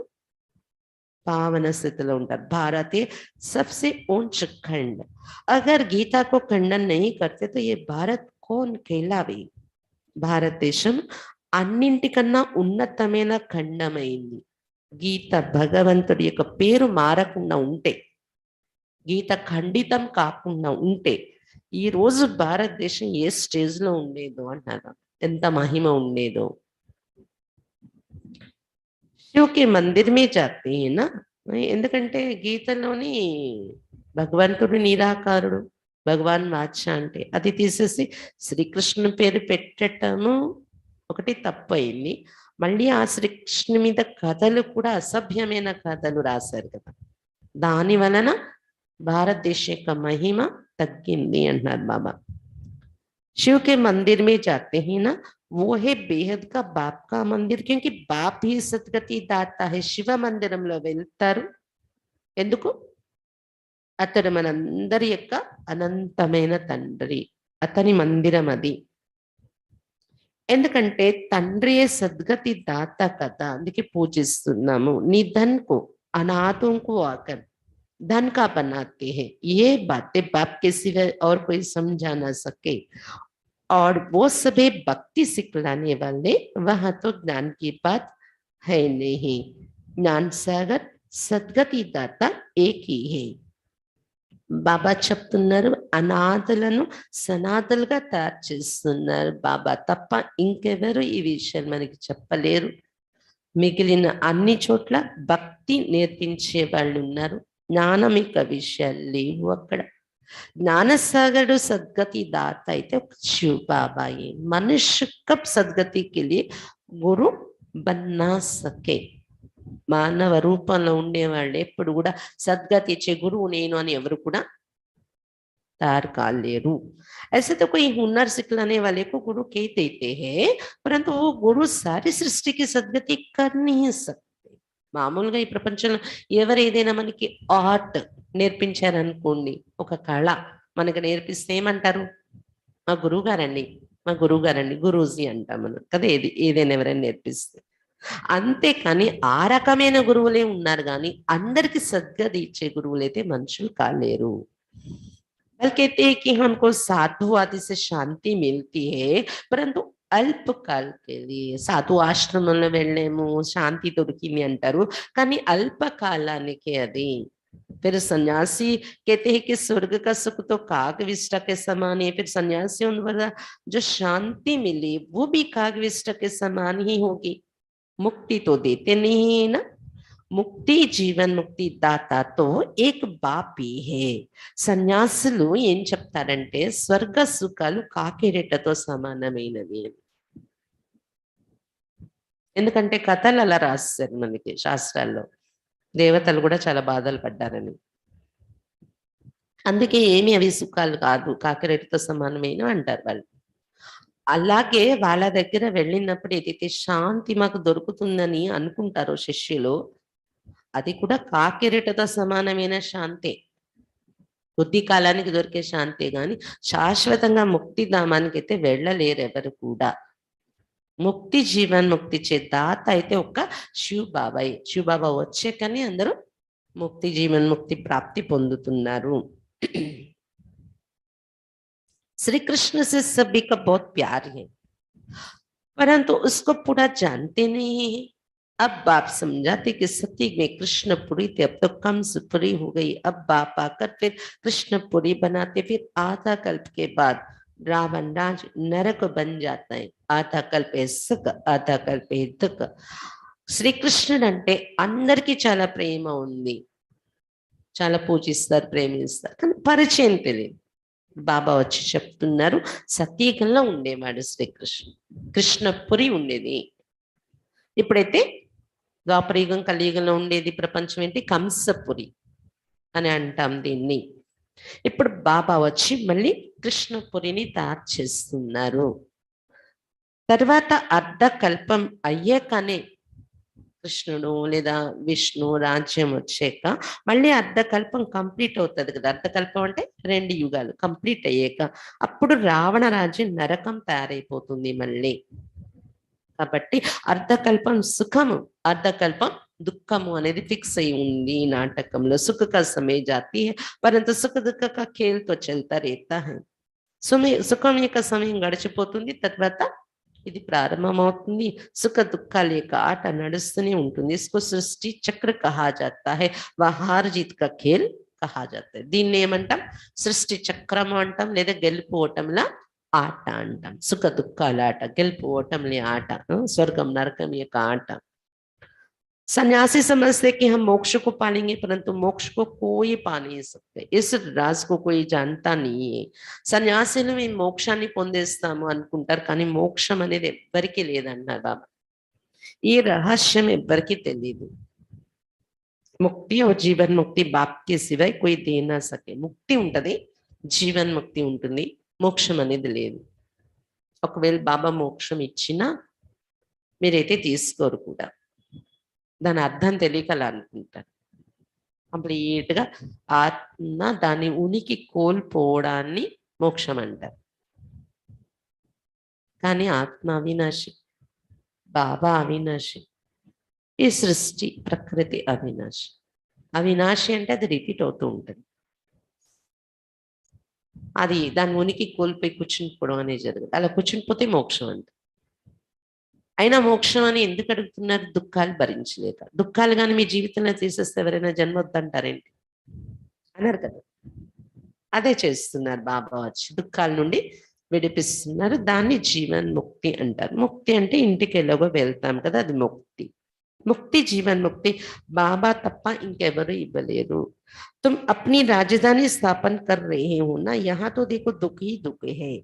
पावन स्थिति ఉంటారు. भारतीय सबसे ऊंच खंड. अगर गीता को खंडन नहीं करते तो ये भारत कौन कहलावे. భారతదేశం అన్నింటికన్నా ఉన్నతమైన ఖండమైంది. గీత భగవంతుడి యొక్క పేరు మారకుండా ఉంటే, గీత ఖండితం కాకుండా ఉంటే ఈ రోజు భారతదేశం ఏ స్టేజ్ లో ఉండేదో అంటారు, ఎంత మహిమ ఉండేదో. शिव के मंदिर में जाते हैं ना, ఎందుకంటే గీతలోని భగవంతుడు నిరాకారుడు, భగవాన్ వాచ అంటే అది తీసేసి శ్రీకృష్ణుని పేరు పెట్టటము ఒకటి తప్పయింది. మళ్ళీ ఆ శ్రీకృష్ణుని మీద కథలు కూడా అసభ్యమైన కథలు రాశారు కదా. దాని వలన భారతదేశ యొక్క మహిమ తగ్గింది అంటున్నారు బాబా. शिव के मंदिर में जाते हैं ना, वो है बेहद का बाप का मंदिर, क्योंकि बाप ही सद्गति दाता है. శివ మందిరంలో వెళ్తారు ఎందుకు? అతడు మనందరి యొక్క అనంతమైన తండ్రి, అతని మందిరం అది. ఎందుకంటే తండ్రియే సద్గతి దాత కదా, అందుకే పూజిస్తున్నాము. నిధన్ को अनाथों को आकर धन का बनाते हैं. ये बातें बाप के सिवा और कोई समझा ना सके. और वो सभी भक्ति सिखलाने वाले, वहां तो ज्ञान की बात है नहीं। ज्ञान सागर సద్గతి దాత ఏకీ హే. బాబా చెప్తున్నారు అనాథలను సనాథలుగా తయారు చేస్తున్నారు బాబా తప్ప ఇంకెవరు ఈ విషయాలు మనకి చెప్పలేరు. మిగిలిన అన్ని చోట్ల భక్తి నేర్పించే వాళ్ళు ఉన్నారు, జ్ఞానమిక విషయాలు లేవు అక్కడ. జ్ఞానసాగరుడు సద్గతి దాత అయితే శివ బాబాయే. మనుష్య కబ్ సద్గతి के लिए గురు బన్నా సకే. మానవ రూపంలో ఉండేవాళ్ళు ఎప్పుడు కూడా సద్గతి ఇచ్చే గురువు నేను అని ఎవరు కూడా तैयार कर लेरू. ऐसे तो कोई हुनर सिखलाने वाले को गुरु कह देते हैं, परंतु वो गुरु सारी सृष्टि की सद्गति कर नहीं सकते. మామూలుగా ఈ ప్రపంచంలో ఎవరు ఏదైనా మనకి ఆర్ట్ నేర్పించారనుకోండి, ఒక కళ మనకు నేర్పిస్తే ఏమంటారు? మా గురువు గారండి, మా గురువు గారండి, గురూజీ అంటాం మనం కదా. ఏదైనా ఎవరైనా నేర్పిస్తే. అంతేకాని ఆ రకమైన గురువులే ఉన్నారు కానీ అందరికి సద్గతి ఇచ్చే గురువులైతే మనుషులు కాలేరు. बल्कि कहते हैं कि हमको साधु आदि से शांति मिलती है, परंतु అల్పకాల్ సాధు ఆశ్రమంలో వెళ్ళేమో శాంతి దొరికింది అంటారు, కానీ అల్పకాలానికి అది. फिर सन्यासी कहते हैं कि स्वर्ग का सुख तो काग विष्टा के समान है. फिर सन्यासियों द्वारा जो शांति मिली वो भी काग विष्टा के समान ही होगी. मुक्ति तो देते नहीं है ना. ముక్తి జీవన్ ముక్తి దాతతో ఏక్ బాపి హే. సన్యాసులు ఏం చెప్తారంటే స్వర్గ సుఖాలు కాకిరెట్టతో సమానమైనవి. ఎందుకంటే కథలు అలా రాస్తారు మనకి శాస్త్రాల్లో, దేవతలు కూడా చాలా బాధలు పడ్డారని. అందుకే ఏమి అవి సుఖాలు కాదు, కాకిరెట్టతో సమానమైన అంటారు వాళ్ళు. అలాగే వాళ్ళ దగ్గర వెళ్ళినప్పుడు ఏదైతే శాంతి మాకు దొరుకుతుందని అనుకుంటారో శిష్యులు, అది కూడా కాకిరెట్టతో సమానమైన శాంతే. కొద్ది కాలానికి దొరికే శాంతే గాని శాశ్వతంగా ముక్తి ధామానికి అయితే వెళ్ళలేరు ఎవరు కూడా. ముక్తి జీవన్ ముక్తి చే దాత అయితే ఒక్క శివ్ బాబాయ్. శివ్ బాబా వచ్చాకనే అందరూ ముక్తి జీవన్ ముక్తి ప్రాప్తి పొందుతున్నారు. श्री कृष्ण से सभी का बहुत प्यार है, परंतु उसको पूरा जानते नहीं है. अब बाप समझाते कि सती में कृष्णपुरी थे, अब तो कंसपुरी हो गई. अब बाप आकर फिर कृष्णपुरी बनाते. फिर आधा कल्प के बाद रावण राज नरक बन जाता है. आधा कल्प है सुख, आधा कल्प है दुख. శ్రీకృష్ణుడు అంటే అందరికీ చాలా ప్రేమ ఉంది, చాలా పూజిస్తారు, ప్రేమిస్తారు, కానీ పరిచయం తెలియదు. బాబా వచ్చి చెప్తున్నారు సతీయుగంలో ఉండేవాడు శ్రీకృష్ణుడు, కృష్ణపురి ఉండేది. ఇప్పుడైతే ద్వాపరయుగం కలియుగంలో ఉండేది ప్రపంచం ఏంటి? కంసపురి అని అంటాం దీన్ని. ఇప్పుడు బాబా వచ్చి మళ్ళీ కృష్ణపురిని తయారు చేస్తున్నారు. తర్వాత అర్ధకల్పం అయ్యాకనే కృష్ణుడు లేదా విష్ణు రాజ్యం వచ్చాక మళ్ళీ అర్ధకల్పం కంప్లీట్ అవుతుంది కదా. అర్ధకల్పం అంటే 2 యుగాలు కంప్లీట్ అయ్యాక అప్పుడు రావణ రాజ్యం నరకం తయారైపోతుంది మళ్ళీ. కాబట్టి అర్ధకల్పం సుఖము, అర్ధకల్పం దుఃఖము అనేది ఫిక్స్ అయి ఉంది ఈ నాటకంలో. సుఖ కా సమయ జాతి హై, పరంతు సుఖ దుఃఖ కా ఖేల్ తో చల్తా రేతా హై. సుఖం యొక్క సమయం గడిచిపోతుంది, తర్వాత ఇది ప్రారంభమవుతుంది. సుఖ దుఃఖాల యొక్క ఆట నడుస్తూనే ఉంటుంది. ఇస్కో సృష్టి చక్ర కహా జాతా హై, హార్ జీత్ కా ఖేల్ కహా జాతా హై. దీన్ని ఏమంటాం? సృష్టి చక్రము అంటాం, లేదా గెలుపు ఓటంలా ఆట అంటాం. సుఖ దుఃఖాల ఆట, గెలుపు ఓటంలే ఆట, స్వర్గం నరకం యొక్క ఆట. सन्यासी समझते कि हम मोक्ष को पालेंगे, परंतु मोक्ष को कोई पा नहीं सकते. इस राज को कोई जानता नहीं है. సన్యాసులు మేము మోక్షాన్ని పొందేస్తాము అనుకుంటారు, కానీ మోక్షం అనేది ఎవ్వరికీ లేదన్నారు బాబా. ఈ రహస్యం ఎవ్వరికీ తెలియదు. ముక్తి और జీవన్ ముక్తి బాప్ के सिवाय कोई दे ना सके. ముక్తి ఉంటది, జీవన్ ముక్తి ఉంటుంది, మోక్షం అనేది లేదు. ఒకవేళ బాబా మోక్షం ఇచ్చినా మీరైతే తీసుకోరు కూడా. దాని అర్థం తెలియక అలా అనుకుంటారు. కంప్లీట్ గా ఆత్మ దాని ఉనికి కోల్పోవడాన్ని మోక్షం అంటారు. కానీ ఆత్మ అవినాశి, బాబా అవినాశి, ఈ సృష్టి ప్రకృతి అవినాశి. అవినాశి అంటే అది రిపీట్ అవుతూ ఉంటుంది. అది దాని ఉనికి కోల్పోయి కూర్చునిపోవడం అనేది జరుగుతుంది. అలా కూర్చునిపోతే మోక్షం అంట. అయినా మోక్షం అని ఎందుకు అడుగుతున్నారు? దుఃఖాలు భరించలేక. దుఃఖాలు కానీ మీ జీవితంలో తీసేస్తే ఎవరైనా జన్మ వద్దంటారేంటి? అన్నారు కదా. అదే చేస్తున్నారు బాబా వచ్చి, దుఃఖాల నుండి విడిపిస్తున్నారు. దాన్ని జీవన్ ముక్తి అంటారు. ముక్తి అంటే ఇంటికి ఎలాగో వెళ్తాం కదా, అది ముక్తి. ముక్తి జీవన్ ముక్తి బాబా తప్ప ఇంకెవరు ఇవ్వలేరు. తుమ్ అప్ని రాజధాని స్థాపన కర్ రహే హో నా, యహా తో దేఖో దుఃఖ్ హీ దుఃఖ్ హై.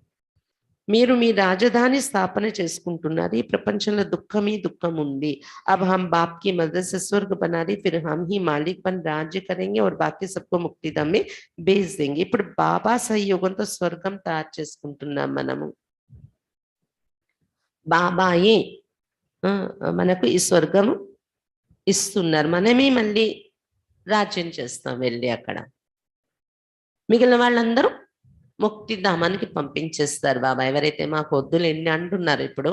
మీరు మీ రాజధాని స్థాపన చేసుకుంటున్నారు. ఈ ప్రపంచంలో దుఃఖమే దుఃఖం ఉంది. अब हम बाप की मदद से स्वर्ग बना रहे, फिर हम ही मालिक बन राज्य करेंगे और बाकी सबको मुक्तिधाम में भेज देंगे. ఇప్పుడు బాబా సహయోగంతో స్వర్గం తయారు చేసుకుంటున్నాం మనము. బాబాయే మనకు ఈ స్వర్గము ఇస్తున్నారు. మనమే మళ్ళీ రాజ్యం చేస్తాం వెళ్ళి అక్కడ. మిగిలిన వాళ్ళందరూ ముక్తిధామానికి పంపించేస్తారు బాబా. ఎవరైతే మాకు వద్దులేండి అంటున్నారు ఇప్పుడు,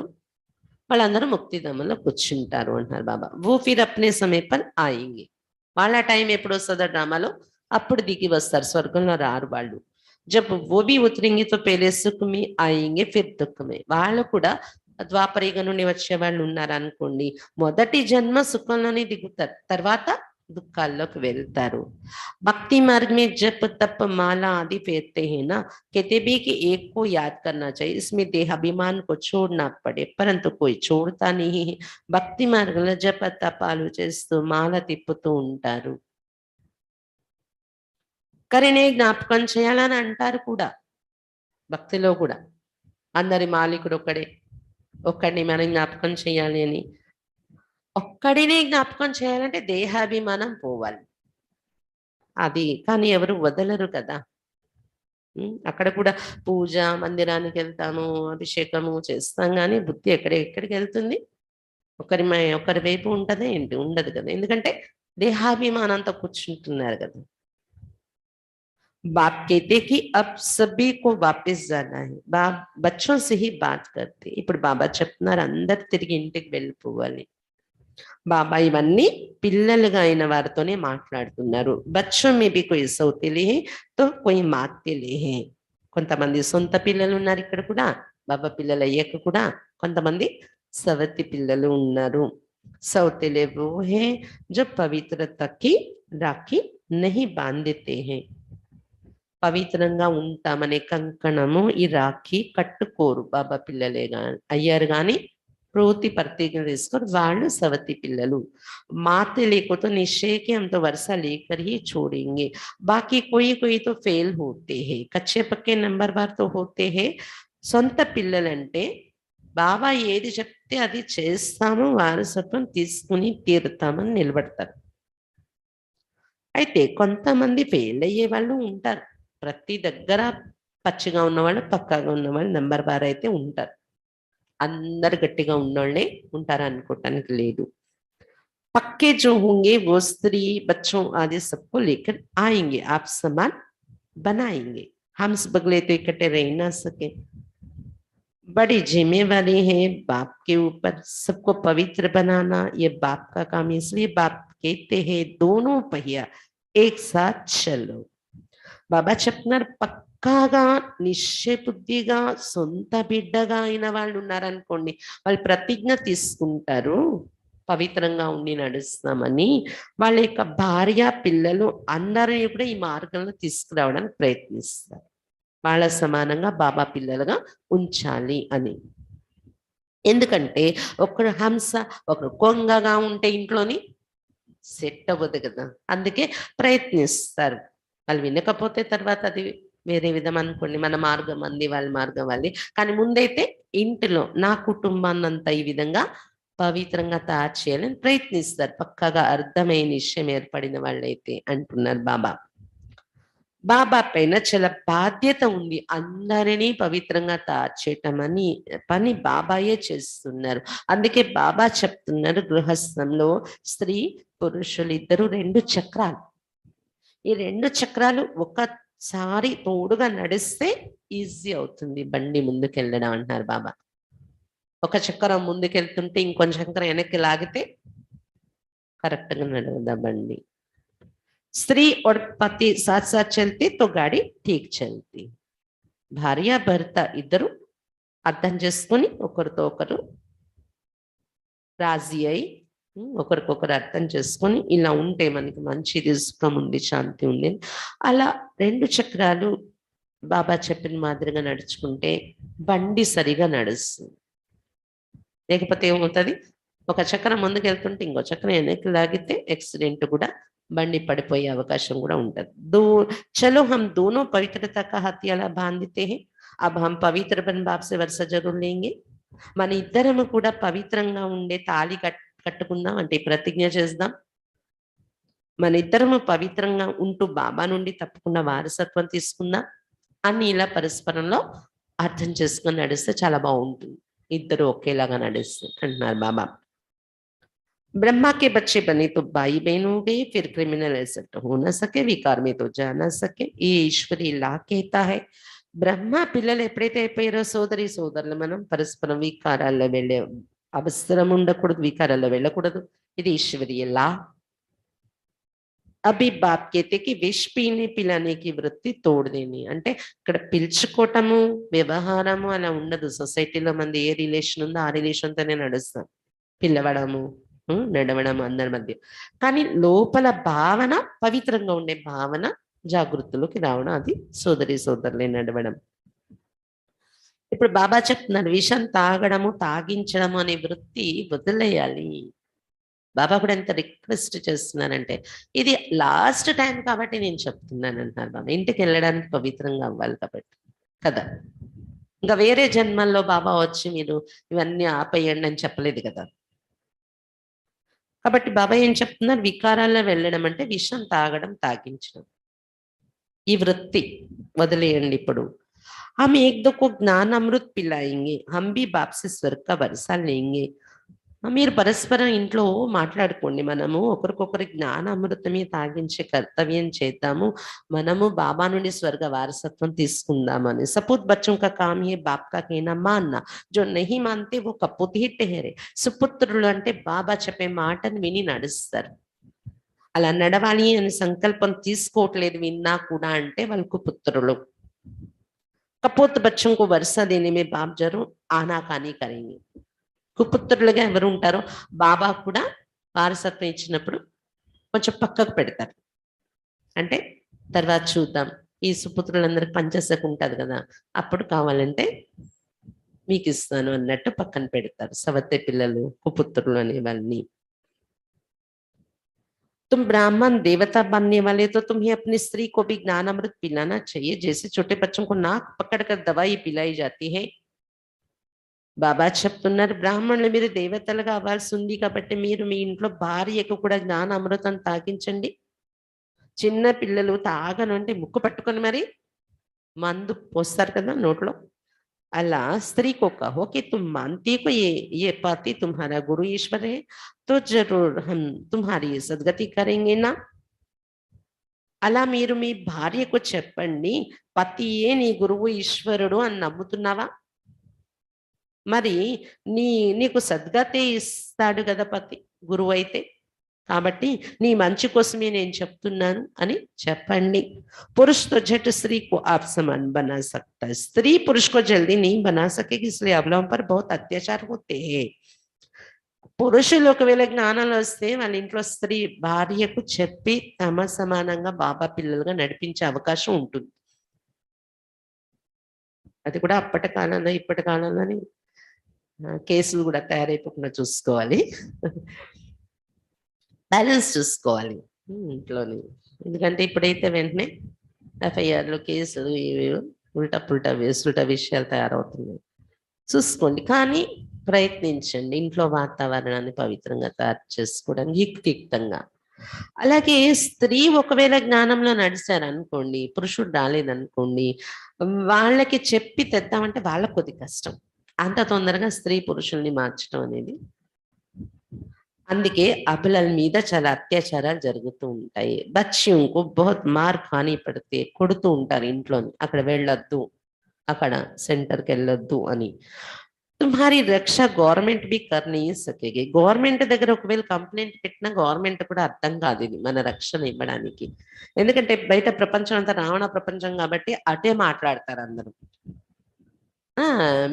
వాళ్ళందరూ ముక్తిధామంలో కూర్చుంటారు అంటున్నారు బాబా. वो फिर अपने समय पर आएंगे. వాళ్ళ టైం ఎప్పుడు వస్తుందో డ్రామాలో అప్పుడు దిగి వస్తారు. స్వర్గంలో రారు వాళ్ళు. జబ్ वो भी उतरेंगे तो पहले सुख में आएंगे फिर दुख में. వాళ్ళు కూడా ద్వాపరయుగం నుండి వచ్చే వాళ్ళు ఉన్నారు అనుకోండి, మొదటి జన్మ సుఖంలోనే దిగుతారు, తర్వాత దుఃఖాల్లోకి వెళ్తారు. भक्ति मार्ग में जप तप माला आदि फेरते हैं ना, कहते भी कि एक को याद करना चाहिए, इसमें देहाभिमान को छोड़ना पड़े, परंतु कोई छोड़ता नहीं है. భక్తి మార్గంలో జప తపాలు చేస్తూ మాల తిప్పుతూ ఉంటారు. కరినే జ్ఞాపకం చేయాలని అంటారు కూడా. భక్తిలో కూడా అందరి మాలికుడు ఒక్కడిని మనం జ్ఞాపకం చేయాలి అని. ఒక్కడినే జ్ఞాపకం చేయాలంటే దేహాభిమానం పోవాలి. అది కానీ ఎవరు వదలరు కదా. అక్కడ కూడా పూజ మందిరానికి వెళ్తాము, అభిషేకము చేస్తాం, కానీ బుద్ధి ఎక్కడికి వెళ్తుంది? ఒకరి వైపు ఉంటదా ఏంటి? ఉండదు కదా. ఎందుకంటే దేహాభిమానంతో కూర్చుంటున్నారు కదా. बाप कहते कि अब सभी को वापस जाना है. बाप बच्चों से ही बात करते. ఇప్పుడు బాబా చెప్తున్నారు అందరు తిరిగి ఇంటికి వెళ్ళిపోవాలి. బాబా ఇవన్నీ పిల్లలుగా అయిన వారితోనే మాట్లాడుతున్నారు. బచ్చో మే బి కోయి సౌతేలే హై తో కోయి మాతేలే హై. కొంతమంది సొంత పిల్లలు ఉన్నారు ఇక్కడ కూడా, బాబా పిల్లలు అయ్యాక కూడా కొంతమంది సవతి పిల్లలు ఉన్నారు. సౌతేలే वो है जो पवित्रता की राखी नहीं बांधते हैं. పవిత్రంగా ఉంటామనే కంకణము ఈ రాఖీ కట్టుకోరు బాబా పిల్లలే అయ్యారు కానీ ప్రోతి ప్రతిజ్ఞ తీసుకొని వాళ్ళు సవతి పిల్లలు. माते लेको तो निश्चय के हम तो वर्षा लेकर ही छोड़ेंगे. बाकी कोई तो फेल होते हैं, कच्चे पक्के नंबर बार तो होते हैं. సొంత పిల్లలంటే బాబా ఏది చెప్తే అది చేస్తాము, వారసత్వం తీసుకుని తీరుతామని నిలబడతారు. అయితే కొంతమంది ఫెయిల్ అయ్యే వాళ్ళు ఉంటారు. ప్రతి దగ్గర పచ్చిగా ఉన్నవాళ్ళు, పక్కాగా ఉన్నవాళ్ళు నెంబర్ బార్ అయితే ఉంటారు. అందరు గట్టిగా ఉన్నోళ్ళే ఉంటారు అనుకోవటానికి లేదు. पक्के जो होंगे वो स्त्री बच्चों आदि सबको लेकर आएंगे, आप समान बनाएंगे. हम बगले तो इकट्ठे रह ना सके. बड़ी जिम्मेवारी है बाप के ऊपर, सबको पवित्र बनाना ये बाप का काम. इसलिए बाप कहते हैं दोनों पहिया एक साथ चलो. బాబా చెప్తున్నారు పక్కాగా నిశ్చయ బుద్ధిగా సొంత బిడ్డగా అయిన వాళ్ళు ఉన్నారనుకోండి, వాళ్ళు ప్రతిజ్ఞ తీసుకుంటారు పవిత్రంగా ఉండి నడుస్తామని. వాళ్ళ యొక్క భార్య పిల్లలు అందరినీ కూడా ఈ మార్గంలో తీసుకురావడానికి ప్రయత్నిస్తారు. వాళ్ళ సమానంగా బాబా పిల్లలుగా ఉంచాలి అని. ఎందుకంటే ఒకరు హంస ఒకరు కొంగగా ఉంటే ఇంట్లోని సెట్ అవ్వదు కదా, అందుకే ప్రయత్నిస్తారు. వాళ్ళు వినకపోతే తర్వాత అది వేరే విధం అనుకోండి, మన మార్గం అంది వాళ్ళ మార్గం వాళ్ళది. కానీ ముందైతే ఇంటిలో నా కుటుంబాన్నంతా ఈ విధంగా పవిత్రంగా తయారు చేయాలని ప్రయత్నిస్తారు, పక్కగా అర్థమైన నిశ్చయం ఏర్పడిన వాళ్ళైతే అంటున్నారు బాబా. బాబా పైన చాలా బాధ్యత ఉంది, అందరినీ పవిత్రంగా తయారు చేయటం అని పని బాబాయే చేస్తున్నారు. అందుకే బాబా చెప్తున్నారు గృహస్థంలో స్త్రీ పురుషులు ఇద్దరు 2 చక్రాలు. ఈ 2 చక్రాలు ఒకసారి తోడుగా నడిస్తే ఈజీ అవుతుంది బండి ముందుకెళ్ళడం అంటున్నారు బాబా. ఒక చక్రం ముందుకెళ్తుంటే ఇంకొంచెం చక్రం వెనక్కి లాగితే కరెక్ట్గా నడవదా బండి. स्त्री और पति साथ साथ चलते तो गाड़ी ठीक चलती. భార్య భర్త ఇద్దరు అర్థం చేసుకొని ఒకరితో ఒకరు రాజీ అయి ఒకరికొకరు అర్థం చేసుకొని ఇలా ఉంటే మనకి మంచిది, సుఖం ఉంది, శాంతి ఉంది. అలా 2 చక్రాలు బాబా చెప్పిన మాదిరిగా నడుచుకుంటే బండి సరిగా నడుస్తుంది. లేకపోతే ఏమవుతుంది, ఒక చక్రం ముందుకు వెళ్తుంటే ఇంకో చక్రం వెనక్కి లాగితే యాక్సిడెంట్ కూడా, బండి పడిపోయే అవకాశం కూడా ఉంటుంది. చలో हम दोनों पवित्रता का हथियाला बांधते हैं, अब हम पवित्र बन बाप से वर्षा जरूर लेंगे. మన ఇద్దరము కూడా పవిత్రంగా ఉండే తాళి కట్టుకుందాం, అంటే ప్రతిజ్ఞ చేద్దాం. మన ఇద్దరము పవిత్రంగా ఉంటూ బాబా నుండి తప్పకుండా వారసత్వం తీసుకుందాం అని ఇలా పరస్పరంలో అర్థం చేసుకొని నడిస్తే చాలా బాగుంటుంది. ఇద్దరు ఒకేలాగా నడిస్తే అంటున్నారు బాబా. ब्रह्मा के बच्चे बने तो भाई बहन हो गए, फिर क्रिमिनल ऐसा हो ना सके, विकार में तो जा ना सके. ये ईश्वरी ला कहता है. బ్రహ్మ పిల్లలు ఎప్పుడైతే అయిపోయారో సోదరి సోదరులు మనం పరస్పరం వికారాల్లో వెళ్ళే అవసరం ఉండకూడదు, వికారాల్లో వెళ్ళకూడదు. ఇది ఈశ్వరీయ లా. అభి బాప్ కేతేకి విష్ పీని పిల్లనేకి వృత్తి తోడుదేని, అంటే ఇక్కడ పిలుచుకోవటము వ్యవహారము అలా ఉండదు. సొసైటీలో మంది ఏ రిలేషన్ ఉందో ఆ రిలేషన్తోనే నడుస్తాం, పిలవడము నడవడం అందరి మధ్య. కానీ లోపల భావన పవిత్రంగా ఉండే భావన జాగృతిలోకి రావడం, అది సోదరి సోదరులే నడవడం. ఇప్పుడు బాబా చెప్తున్నారు విషం తాగడము, తాగించడము అనే వృత్తి వదిలేయాలి. బాబా కూడా ఎంత రిక్వెస్ట్ చేస్తున్నానంటే, ఇది లాస్ట్ టైం కాబట్టి నేను చెప్తున్నాను అంటున్నారు బాబా. ఇంటికి వెళ్ళడానికి పవిత్రంగా అవ్వాలి కాబట్టి కదా. ఇంకా వేరే జన్మల్లో బాబా వచ్చి మీరు ఇవన్నీ ఆపేయండి అని చెప్పలేదు కదా. కాబట్టి బాబా ఏం చెప్తున్నారు, వికారాల్లో వెళ్ళడం అంటే విషం తాగడం, తాగించడం, ఈ వృత్తి వదిలేయండి. ఇప్పుడు हम एक दो को ज्ञान अमृत पिलाएंगे, हम भी बाप से स्वर्ग का वर्षा लेंगे. మీరు పరస్పరం ఇంట్లో మాట్లాడుకోండి, మనము ఒకరికొకరి జ్ఞాన అమృతమే తాగించే కర్తవ్యం చేద్దాము, మనము బాబా నుండి స్వర్గ వారసత్వం తీసుకుందామని. సపూత్ బచ్చం కా కామ్ హే బాప్ కా కేనా మాన్నా, జో నహీ మాన్తే వో కపుత్ హీ టెహరే. సుపుత్రులు అంటే బాబా చెప్పే మాటను విని నడుస్తారు. అలా నడవాలి అని సంకల్పం తీసుకోవట్లేదు విన్నా కూడా అంటే వాళ్ళకు పుత్రులు. कपोत बच्चों को वर्षा देने में बाप जरूर आनाकानी करेंगे. కుపుత్రులుగా ఎవరు ఉంటారో బాబా కూడా వారసత్వం ఇచ్చినప్పుడు కొంచెం పక్కకు పెడతారు. అంటే తర్వాత చూద్దాం, ఈ సుపుత్రులందరికి పంచసకు ఉంటుంది కదా, అప్పుడు కావాలంటే మీకు ఇస్తాను అన్నట్టు పక్కన పెడతారు. సవతే పిల్లలు, కుపుత్రులు అనేవన్నీ. तुम ब्राह्मण देवता बनने वाले तो तुम्हें अपनी स्त्री को भी ज्ञान अमृत पिलाना चाहिए, जैसे छोटे बच्चों को नाक पकड़कर दवाई पिलाई जाती है. బాబా చెప్తున్నారు, బ్రాహ్మణులు మీరు దేవతలుగా అవ్వాల్సి ఉంది కాబట్టి మీరు మీ ఇంట్లో భార్యకు కూడా జ్ఞాన అమృతం తాగించండి. చిన్న పిల్లలు తాగను అంటే ముక్కు పట్టుకొని మరి మందు పోస్తారు కదా నోట్లో, अल्लाह स्त्री को कहो कि तुम मानती को ये पति तुम्हारा गुरु ईश्वर है, तो जरूर हम तुम्हारी सदगति करेंगे ना. అలా మీరు మీ భార్యకు చెప్పండి, పతియే నీ గురువు ఈశ్వరుడు అని నమ్ముతున్నావా, మరి నీకు సద్గతే ఇస్తాడు కదా పతి, గురువు అయితే. కాబట్టి నీ మంచి కోసమే నేను చెప్తున్నాను అని చెప్పండి. पुरुष तो झट स्त्री को आप समान बना सकता है, स्त्री पुरुष को जल्दी नहीं बना सकेगी, इसलिए अबलाओं पर बहुत अत्याचार होते हैं. పురుషులు ఒకవేళ జ్ఞానాలు వస్తే వాళ్ళ ఇంట్లో స్త్రీ భార్యకు చెప్పి తమ సమానంగా బాబా పిల్లలుగా నడిపించే అవకాశం ఉంటుంది. అది కూడా అప్పటి కాలంలో ఇప్పటి కాలంలోని కేసులు కూడా తయారైపోకుండా చూసుకోవాలి, బ్యాలెన్స్ చూసుకోవాలి ఇంట్లోని. ఎందుకంటే ఇప్పుడైతే వెంటనే ఎఫ్ఐఆర్లు, కేసులు, ఉల్టా పుల్టా వేసుల్టా విషయాలు తయారవుతున్నాయి. చూసుకోండి, కానీ ప్రయత్నించండి ఇంట్లో వాతావరణాన్ని పవిత్రంగా తయారు చేసుకోవడానికి యుక్తియుక్తంగా. అలాగే స్త్రీ ఒకవేళ జ్ఞానంలో నడిచారనుకోండి, పురుషుడు రాలేదనుకోండి, వాళ్ళకి చెప్పి తెద్దామంటే వాళ్ళకి కొద్ది కష్టం. అంత తొందరగా స్త్రీ పురుషుల్ని మార్చడం అనేది. అందుకే అబలల మీద చాలా అత్యాచారాలు జరుగుతూ ఉంటాయి. బచ్చియంకు బహుత్ మార్ ఖానీ పడితే కొడుతూ ఉంటారు ఇంట్లోని, అక్కడ వెళ్ళొద్దు, అక్కడ సెంటర్కి వెళ్ళొద్దు అని. తుమ్హారీ రక్ష గవర్నమెంట్ బి కర్ नहीं सकेगी. గవర్నమెంట్ దగ్గర ఒకవేళ కంప్లైంట్ పెట్టినా గవర్నమెంట్ కూడా అర్థం కాదు ఇది మన రక్షణ ఇవ్వడానికి. ఎందుకంటే బయట ప్రపంచం అంతా రావణ ప్రపంచం కాబట్టి అటే మాట్లాడతారు అందరూ.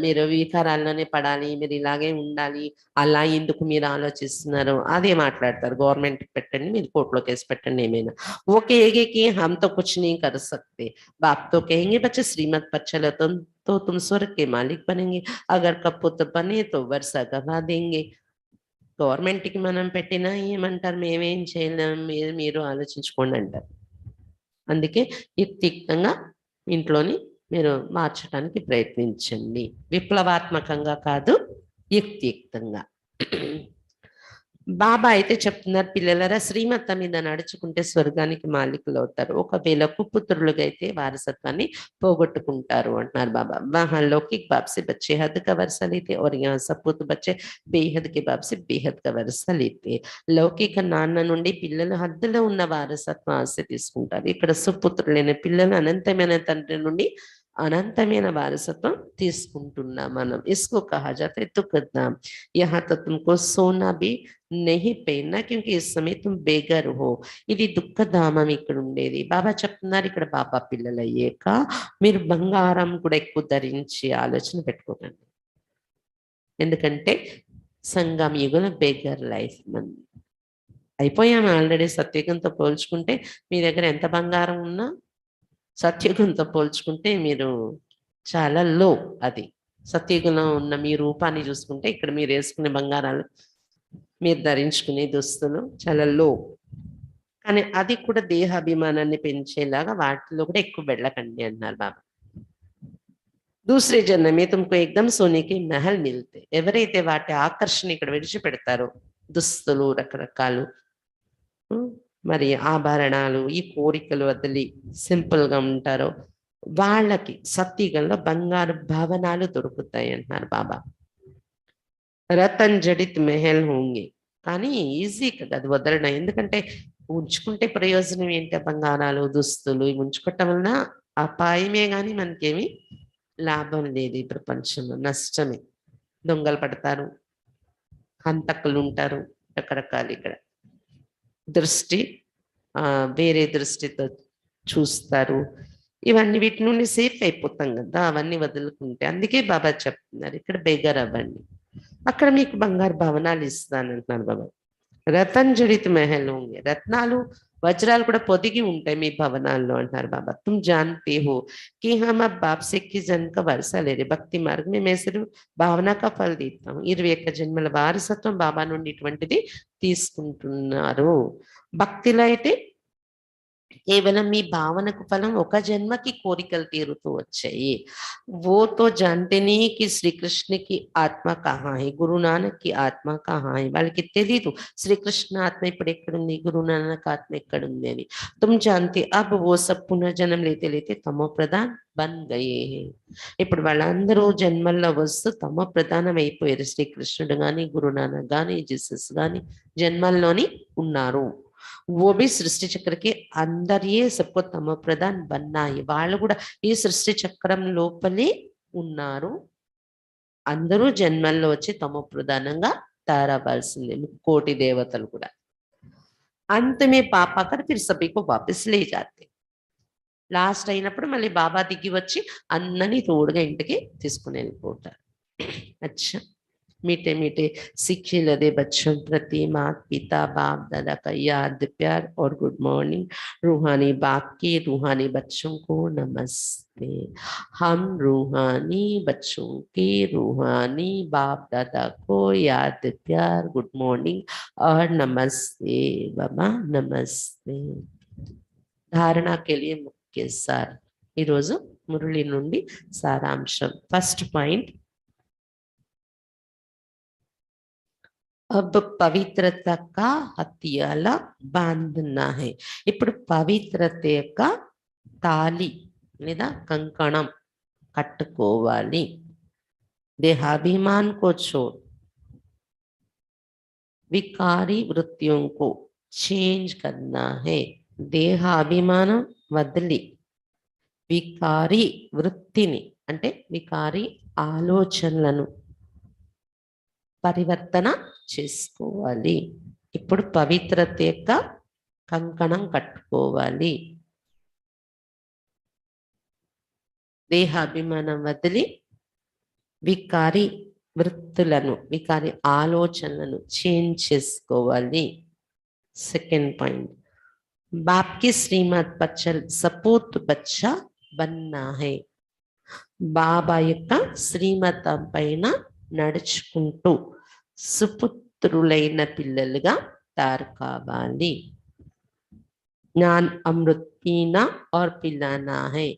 మీరు వికారాల్లోనే పడాలి, మీరు ఇలాగే ఉండాలి, అలా ఎందుకు మీరు ఆలోచిస్తున్నారు అదే మాట్లాడతారు. గవర్నమెంట్కి పెట్టండి, మీరు కోర్టులో కేసు పెట్టండి, ఏమైనా वो कहेगी कि हम तो कुछ नहीं कर सकते। बाप तो कहेंगे बच्चे श्रीमत पर चलो तो तुम स्वर्ग के मालिक बनेंगे, अगर कपूत बने तो वर्षा गवा देंगे। గవర్నమెంట్కి మనం పెట్టినా ఏమంటారు, మేమేం చేయలేం, మీరు ఆలోచించుకోండి అంటారు. అందుకే యుక్తియుక్తంగా ఇంట్లోని మీరు మార్చడానికి ప్రయత్నించండి, విప్లవాత్మకంగా కాదు, యుక్తియుక్తంగా. బాబా అయితే చెప్తున్నారు, పిల్లలరా శ్రీమతం మీద నడుచుకుంటే స్వర్గానికి మాలికులు అవుతారు, ఒకవేళ కుపుత్రులుగా అయితే వారసత్వాన్ని పోగొట్టుకుంటారు అంటున్నారు బాబా. वहाँ लौकिक बाप से बच्चे हद का वर्षा लेते और यहाँ सपूत बच्चे బేహద్ के बाप से बेहद का वर्षा लेते। లౌకిక నాన్న నుండి పిల్లలు హద్దులో ఉన్న వారసత్వం ఆశ తీసుకుంటారు, ఇక్కడ సుపుత్రులైన పిల్లలు అనంతమైన తండ్రి నుండి అనంతమైన వారసత్వం తీసుకుంటున్నాం మనం. ఇస్కో కహా జాతా హై తుకద్దాం, యహా తో తుమ్కో సోనా భీ नहीं पहनना क्योंकि इस समय तुम बेघर हो। ఇది దుఃఖధామం ఇక్కడ ఉండేది. బాబా చెప్తున్నారు, ఇక్కడ బాబా పిల్లలు అయ్యాక మీరు బంగారం కూడా ఎక్కువ ధరించి ఆలోచన పెట్టుకోకండి, ఎందుకంటే సంగం యుగంలో బేగర్ లైఫ్ మంది అయిపోయాము ఆల్రెడీ. సత్యుగంతో పోల్చుకుంటే మీ దగ్గర ఎంత బంగారం ఉన్నా సత్యుగంతో పోల్చుకుంటే మీరు చాలా లో. అది సత్యుగంలో ఉన్న మీ రూపాన్ని చూసుకుంటే ఇక్కడ మీరు వేసుకునే బంగారాలు, మీరు ధరించుకునే దుస్తులు చాలా లో. కానీ అది కూడా దేహాభిమానాన్ని పెంచేలాగా వాటిలో కూడా ఎక్కువ వెళ్ళకండి అన్నారు బాబా. దూసరే జన్మ మే తుమ్కో ఎక్దమ్ సోనేకి మహల్ మిల్తే, ఎవరైతే వాటి ఆకర్షణ ఇక్కడ విడిచిపెడతారో, దుస్తులు రకరకాలు, మరి ఆభరణాలు, ఈ కోరికలు వదిలి సింపుల్ గా ఉంటారో వాళ్ళకి సత్యుగంలో బంగారు భవనాలు దొరుకుతాయి అంటున్నారు బాబా. రతన్ జడిత్ మెహల్ హోంగి, కానీ ఈజీ కదా అది వదలడం, ఎందుకంటే ఉంచుకుంటే ప్రయోజనం ఏంటి, బంగారాలు దుస్తులు ఇవి ఉంచుకోవటం వలన అపాయమే కానీ మనకేమి లాభం లేదు. ఈ ప్రపంచంలో నష్టమే, దొంగలు పడతారు, హంతకులు ఉంటారు, రకరకాలు ఇక్కడ దృష్టి వేరే దృష్టితో చూస్తారు, ఇవన్నీ వీటి నుండి సేఫ్ అయిపోతాం కదా అవన్నీ వదులుకుంటే. అందుకే బాబా చెప్తున్నారు ఇక్కడ బేగర్ అవ్వండి, అక్కడ మీకు బంగారు భవనాలు ఇస్తానంటున్నారు బాబా. రతన్ జడిత్ మెహల్ హోంగే, రత్నాలు వజ్రాలు కూడా పొదిగి ఉంటాయి మీ భవనాల్లో అంటున్నారు బాబా. తుమ్ జాన్తే హో कि हम अब बाप से 21 जन्म का वर्षा ले रहे, భక్తి మార్గం मैं सिर्फ భావన का फल देता हूँ। 21 జన్మల వారసత్వం బాబా నుండి ఇటువంటిది తీసుకుంటున్నారు. భక్తిలో అయితే కేవలం మీ భావనకు ఫలం ఒక జన్మకి కోరికలు తీరుతూ వచ్చాయి. वो तो जानते नहीं कि श्री कृष्ण की आत्मा कहाँ है, गुरु नानक की आत्मा कहाँ है, వాళ్ళకి తెలీదు శ్రీకృష్ణ ఆత్మ ఇప్పుడు ఎక్కడుంది, గురు నానక్ ఆత్మ ఎక్కడుంది అని. तुम जानते अब वो सब पुनर्जन्म लेते लेते तमो प्रधान బన్ గయే. ఇప్పుడు వాళ్ళందరూ జన్మల్లో వస్తూ తమో ప్రధానం అయిపోయారు. శ్రీకృష్ణుడు గాని గురు నానక్ గాని జీసస్ గాని జన్మల్లోని ఉన్నారు. वो भी సృష్టి చక్రకి అందరియే సబ్కో తమ ప్రధాన్ బన్నాయి, వాళ్ళు కూడా ఈ సృష్టి చక్రం లోపలే ఉన్నారు. అందరూ జన్మల్లో వచ్చి తమ ప్రధానంగా తయారవ్వాల్సిందే, కోటి దేవతలు కూడా. अंत में पापा कर फिर सभी को वापस ले जाते, లాస్ట్ అయినప్పుడు మళ్ళీ బాబా దిగి వచ్చి అన్నని తోడుగా ఇంటికి తీసుకుని వెళ్ళిపోతారు. అచ్చా, मीठे मीठे सिक्के लदे बच्चों प्रति माता पिता बाप दादा का याद प्यार और गुड मॉर्निंग। रूहानी बाप के रूहानी बच्चों को नमस्ते। हम रूहानी बच्चों के रूहानी बाप दादा को याद प्यार गुड मॉर्निंग और नमस्ते बाबा नमस्ते। धारणा के लिए मुख्य सार ఈ రోజు మురళి నుండి సారాంశం. ఫస్ట్ పాయింట్, अब పవిత్రత का హత్యాల బాంధనా హై. ఇప్పుడు పవిత్రత యొక్క తాళి లేదా కంకణం కట్టుకోవాలి. దేహాభిమాన్ కో छोड़ వికారి వృత్తిयों को చేంజ్ करना है. దేహాభిమానం వదిలి వికారి వృత్తిని అంటే వికారి ఆలోచనలను పరివర్తన చేసుకోవాలి. ఇప్పుడు పవిత్రత యొక్క కంకణం కట్టుకోవాలి. దేహాభిమానం వదిలి వికారి వృత్తులను, వికారి ఆలోచనలను చేంజ్ చేసుకోవాలి. సెకండ్ పాయింట్, बाप की श्रीमत पर चल सपूत बच्चा बनना है. బాబా యొక్క శ్రీమతం పైన నడుచుకుంటూ సుపుత్రులైన పిల్లలుగా తయారు కావాలి. జ్ఞాన్ అమృత్ పీనా और పిలానా है.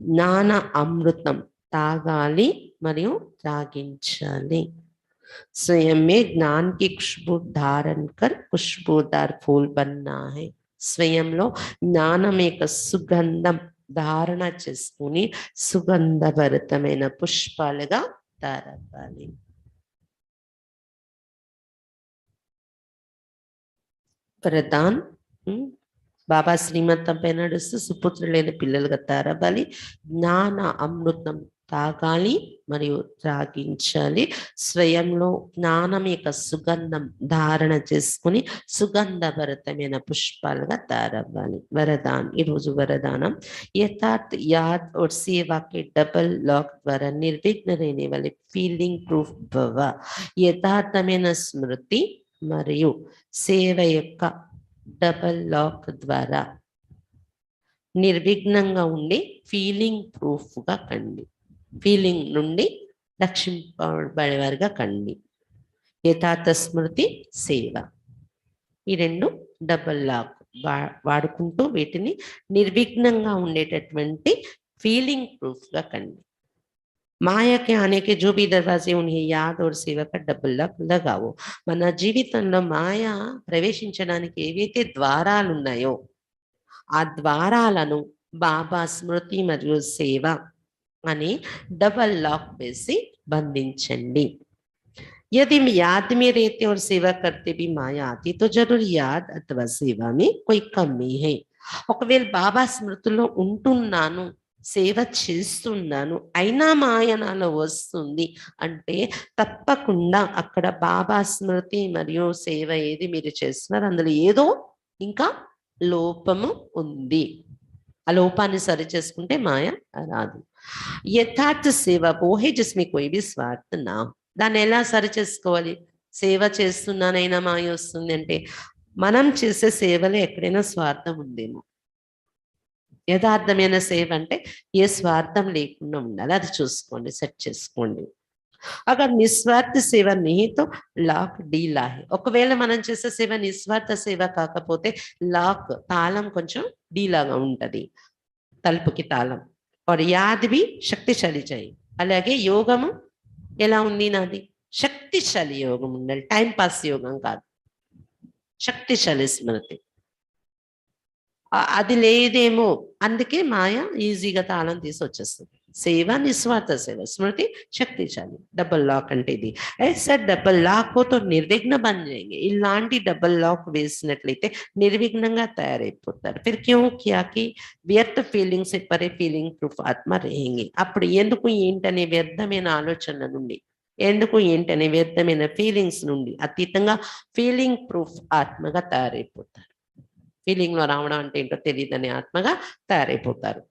జ్ఞాన అమృతం తాగాలి మరియు త్రాగించాలి. स्वयं में ज्ञान की खुशबू धारण कर खुशबूदार फूल बनना है. స్వయంలో జ్ఞానం యొక్క సుగంధం ధారణ చేసుకుని సుగంధభరితమైన పుష్పాలుగా తయారవ్వాలి. వరదాన్, బాబా శ్రీమతం పై నడుస్తూ సుపుత్రులైన పిల్లలుగా తయారవ్వాలి. జ్ఞాన అమృతం తాగాలి మరియు త్రాగించాలి. స్వయంలో జ్ఞానం యొక్క సుగంధం ధారణ చేసుకుని సుగంధభరితమైన పుష్పాలుగా తయారవ్వాలి. వరదాన్, ఈరోజు వరదానం, యథార్థ యాద్ और सेवा के डबल लॉक ద్వారా నిర్విఘ్న रहने वाले ఫీలింగ్ ప్రూఫ్ భవ. యథార్థమైన స్మృతి మరియు సేవ యొక్క డబల్ లాక్ ద్వారా నిర్విఘ్నంగా ఉండి ఫీలింగ్ ప్రూఫ్గా కండి, ఫీలింగ్ నుండి రక్షింపబడేవారుగా కండి. యథార్థ స్మృతి, సేవ, ఈ రెండు డబల్ లాక్ వాడుకుంటూ వీటిని నిర్విఘ్నంగా ఉండేటటువంటి ఫీలింగ్ ప్రూఫ్గా కండి. మాయ के आने के जो भी दरवाजे उन्हें याद और सेवा का डबल लॉक लगाओ. మన జీవితంలో మాయ ప్రవేశించడానికి ఏవైతే ద్వారాలు ఉన్నాయో ఆ ద్వారాలను బాబా స్మృతి మరియు సేవ అని డబల్ లాక్ వేసి బంధించండి. यदि याद में रहते और सेवा करते भी माया आती तो जरूर याद अथवा सेवा में कोई कमी है. ఒకవేళ బాబా స్మృతిలో ఉంటున్నాను, సేవ చేస్తున్నాను, అయినా మాయ నాలో వస్తుంది అంటే తప్పకుండా అక్కడ బాబా స్మృతి మరియు సేవ ఏది మీరు చేస్తున్నారు అందులో ఏదో ఇంకా లోపము ఉంది. ఆ లోపాన్ని సరి చేసుకుంటే మాయ రాదు. యథార్థ సేవ वो है जिसमें कोई भी स्वार्थ ना हो. దాన్ని ఎలా సరి చేసుకోవాలి? సేవ చేస్తున్నానైనా మాయ వస్తుంది అంటే మనం చేసే సేవలో ఎక్కడైనా స్వార్థం ఉందేమో. యథార్థమైన సేవ అంటే ఏ స్వార్థం లేకుండా ఉండాలి, అది చూసుకోండి, సెట్ చేసుకోండి. అగర్ నిస్వార్థ సేవ నీతో లాక్ డీలా హై. ఒకవేళ మనం చేసే సేవ నిస్వార్థ సేవ కాకపోతే లాక్ తాళం కొంచెం డీలాగా ఉంటది, తలుపుకి తాళం. और याद भी శక్తిశాలి చేయి. అలాగే యోగము ఎలా ఉంది నాది? శక్తిశాలి యోగం ఉండాలి, టైం పాస్ యోగం కాదు, శక్తిశాలి స్మృతి. అది లేదేమో, అందుకే మాయ ఈజీగా తాళం తీసి వచ్చేస్తుంది. సేవ నిస్వార్థ సేవ, స్మృతి శక్తిశాలి. డబల్ లాక్ అంటే ఇది. సార్ డబల్ లాక్ తో నిర్విఘ్న బంద్ చేయండి. ఇలాంటి డబల్ లాక్ వేసినట్లయితే నిర్విఘ్నంగా తయారైపోతారు. ఫిర్ క్యూ క్యాకి వ్యర్థ ఫీలింగ్స్ పరే ఫీలింగ్ ప్రూఫ్ ఆత్మ రేంగి. అప్పుడు ఎందుకు ఏంటనే వ్యర్థమైన ఆలోచనల నుండి, ఎందుకు ఏంటనే వ్యర్థమైన ఫీలింగ్స్ నుండి అతీతంగా ఫీలింగ్ ప్రూఫ్ ఆత్మగా తయారైపోతారు. ఫీలింగ్ లో రావడం అంటే ఏంటో తెలియదని ఆత్మగా తయారైపోతారు.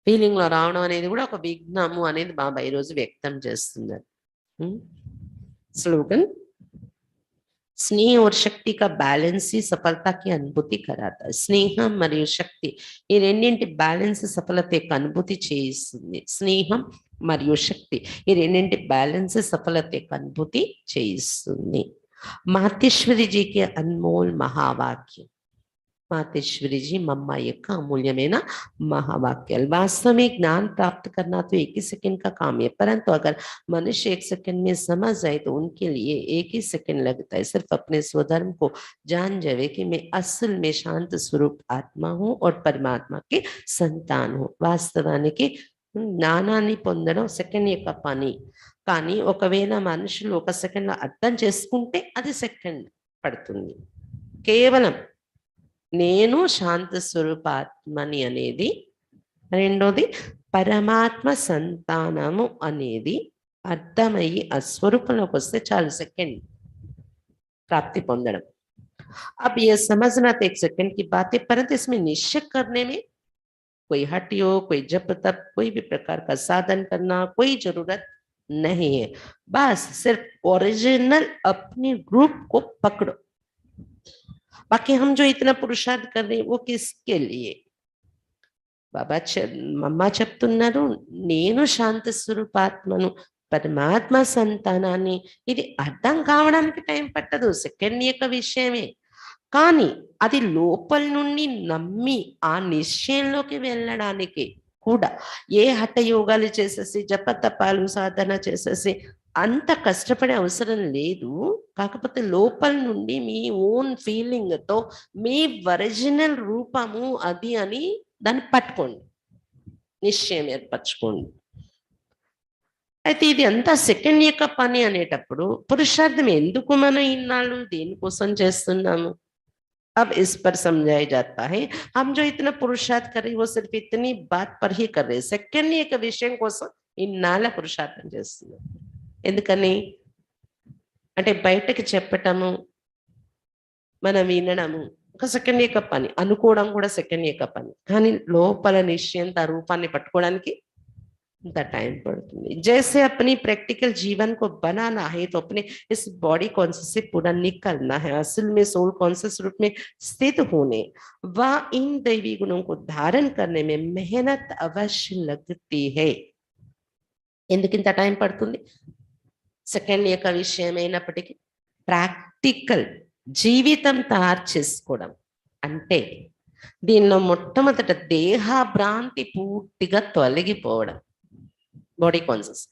ఫీలింగ్ లో రావడం అనేది కూడా ఒక విఘ్నము అనేది బాబా ఈరోజు వ్యక్తం చేస్తున్నారు. స్లోగన్, స్నేహ और శక్తి का बैलेंस ही सफलता की अनुभूति कराता है. స్నేహం మరియు శక్తి ఈ రెండింటి బ్యాలెన్స్ సఫలత యొక్క అనుభూతి చేయిస్తుంది. స్నేహం మరియు శక్తి ఈ రెండింటి బ్యాలెన్స్ సఫలత యొక్క అనుభూతి చేయిస్తుంది. మాతేశ్వరి జీకి అన్మోల్ మహావాక్యం. मातेश्वरी जी मम्मा యొక్క అమూల్యమైన మహావాక్యాలు. वास्तव में ज्ञान प्राप्त करना तो एक ही सेकंड का काम है, परंतु अगर मनुष्य एक सेकंड में समझ जाए तो उनके लिए एक ही सेकंड लगता है. सिर्फ अपने स्वधर्म को जान जावे कि मैं असल में शांत स्वरूप आत्मा हूँ और परमात्मा के संतान हूँ. వాస్తవానికి జ్ఞానాన్ని పొందడం సెకండ్ యొక్క పని, కానీ ఒకవేళ మనుషులు ఒక సెకండ్ లో అర్థం చేసుకుంటే అది సెకండ్ పడుతుంది. కేవలం నేను శాంత స్వరూపాత్మని అనేది, రెండోది పరమాత్మ సంతానము అనేది అర్థమయ్యి ఆ స్వరూపంలోకి వస్తే చాలు సెకండ్ प्राप्ति పొందడం. अब ये समझना तो एक सेकंड की बात है, परंतु इसमें निश्चय करने में कोई हठ योग, कोई जप तप, कोई भी प्रकार का साधन करना कोई जरूरत नहीं है। बस सिर्फ ओरिजिनल अपने रूप को पकड़ो। बाकी हम जो इतना पुरुषार्थ कर रहे हैं वो किसके लिए? బాబా మమ్మ చెప్తున్నారు, నేను శాంత స్వరూపాత్మను, పరమాత్మ సంతానాన్ని. ఇది అర్థం కావడానికి టైం పట్టదు, సెకండ్ యొక్క విషయమే. కానీ అది లోపల నుండి నమ్మి ఆ నిశ్చయంలోకి వెళ్ళడానికి కూడా ఏ హఠయోగాలు చేసేసి జపతపాలు సాధన చేసేసి అంత కష్టపడే అవసరం లేదు. కాకపోతే లోపల నుండి మీ ఓన్ ఫీలింగ్ తో మీ ఒరిజినల్ రూపము అది అని దాన్ని పట్టుకోండి, నిశ్చయం ఏర్పరచుకోండి. అయితే ఇది అంతా సెకండ్ యొక్క పని అనేటప్పుడు పురుషార్థం ఎందుకు మనం ఇన్నాళ్ళు దేనికోసం చేస్తున్నాము? अब इस पर समझाया जाता है, हम जो इतना पुरुषार्थ कर रहे वो सिर्फ इतनी बात पर ही कर रहे. సెకండ్ యొక్క విషయం కోసం ఇన్నాళ్ళ పురుషార్థం చేస్తున్నాం. ఎందుకని అంటే బయటకి చెప్పటము, మనం వినడము ఒక సెకండ్ యొక్క పని, అనుకోవడం కూడా సెకండ్ యొక్క పని. కానీ లోపల నిశ్చయంత రూపాన్ని పట్టుకోవడానికి इंता टाइम पड़ती. जैसे अपनी प्रैक्टिकल जीवन को बनाना है तो अपने इस बॉडी कॉन्शियस से पूरा निकलना है, असल में सोल कॉन्शियस रूप में स्थित होने व इन दैवी गुणों को धारण करने में मेहनत अवश्य लगती है. ఎందుకింత టైం పడుతుంది? సెకండ్ యొక్క విషయమైనప్పటికీ ప్రాక్టికల్ జీవితం తయారు చేసుకోవడం అంటే దీనిలో మొట్టమొదట దేహభ్రాంతి పూర్తిగా తొలగిపోవడం, బాడీ కాన్షియస్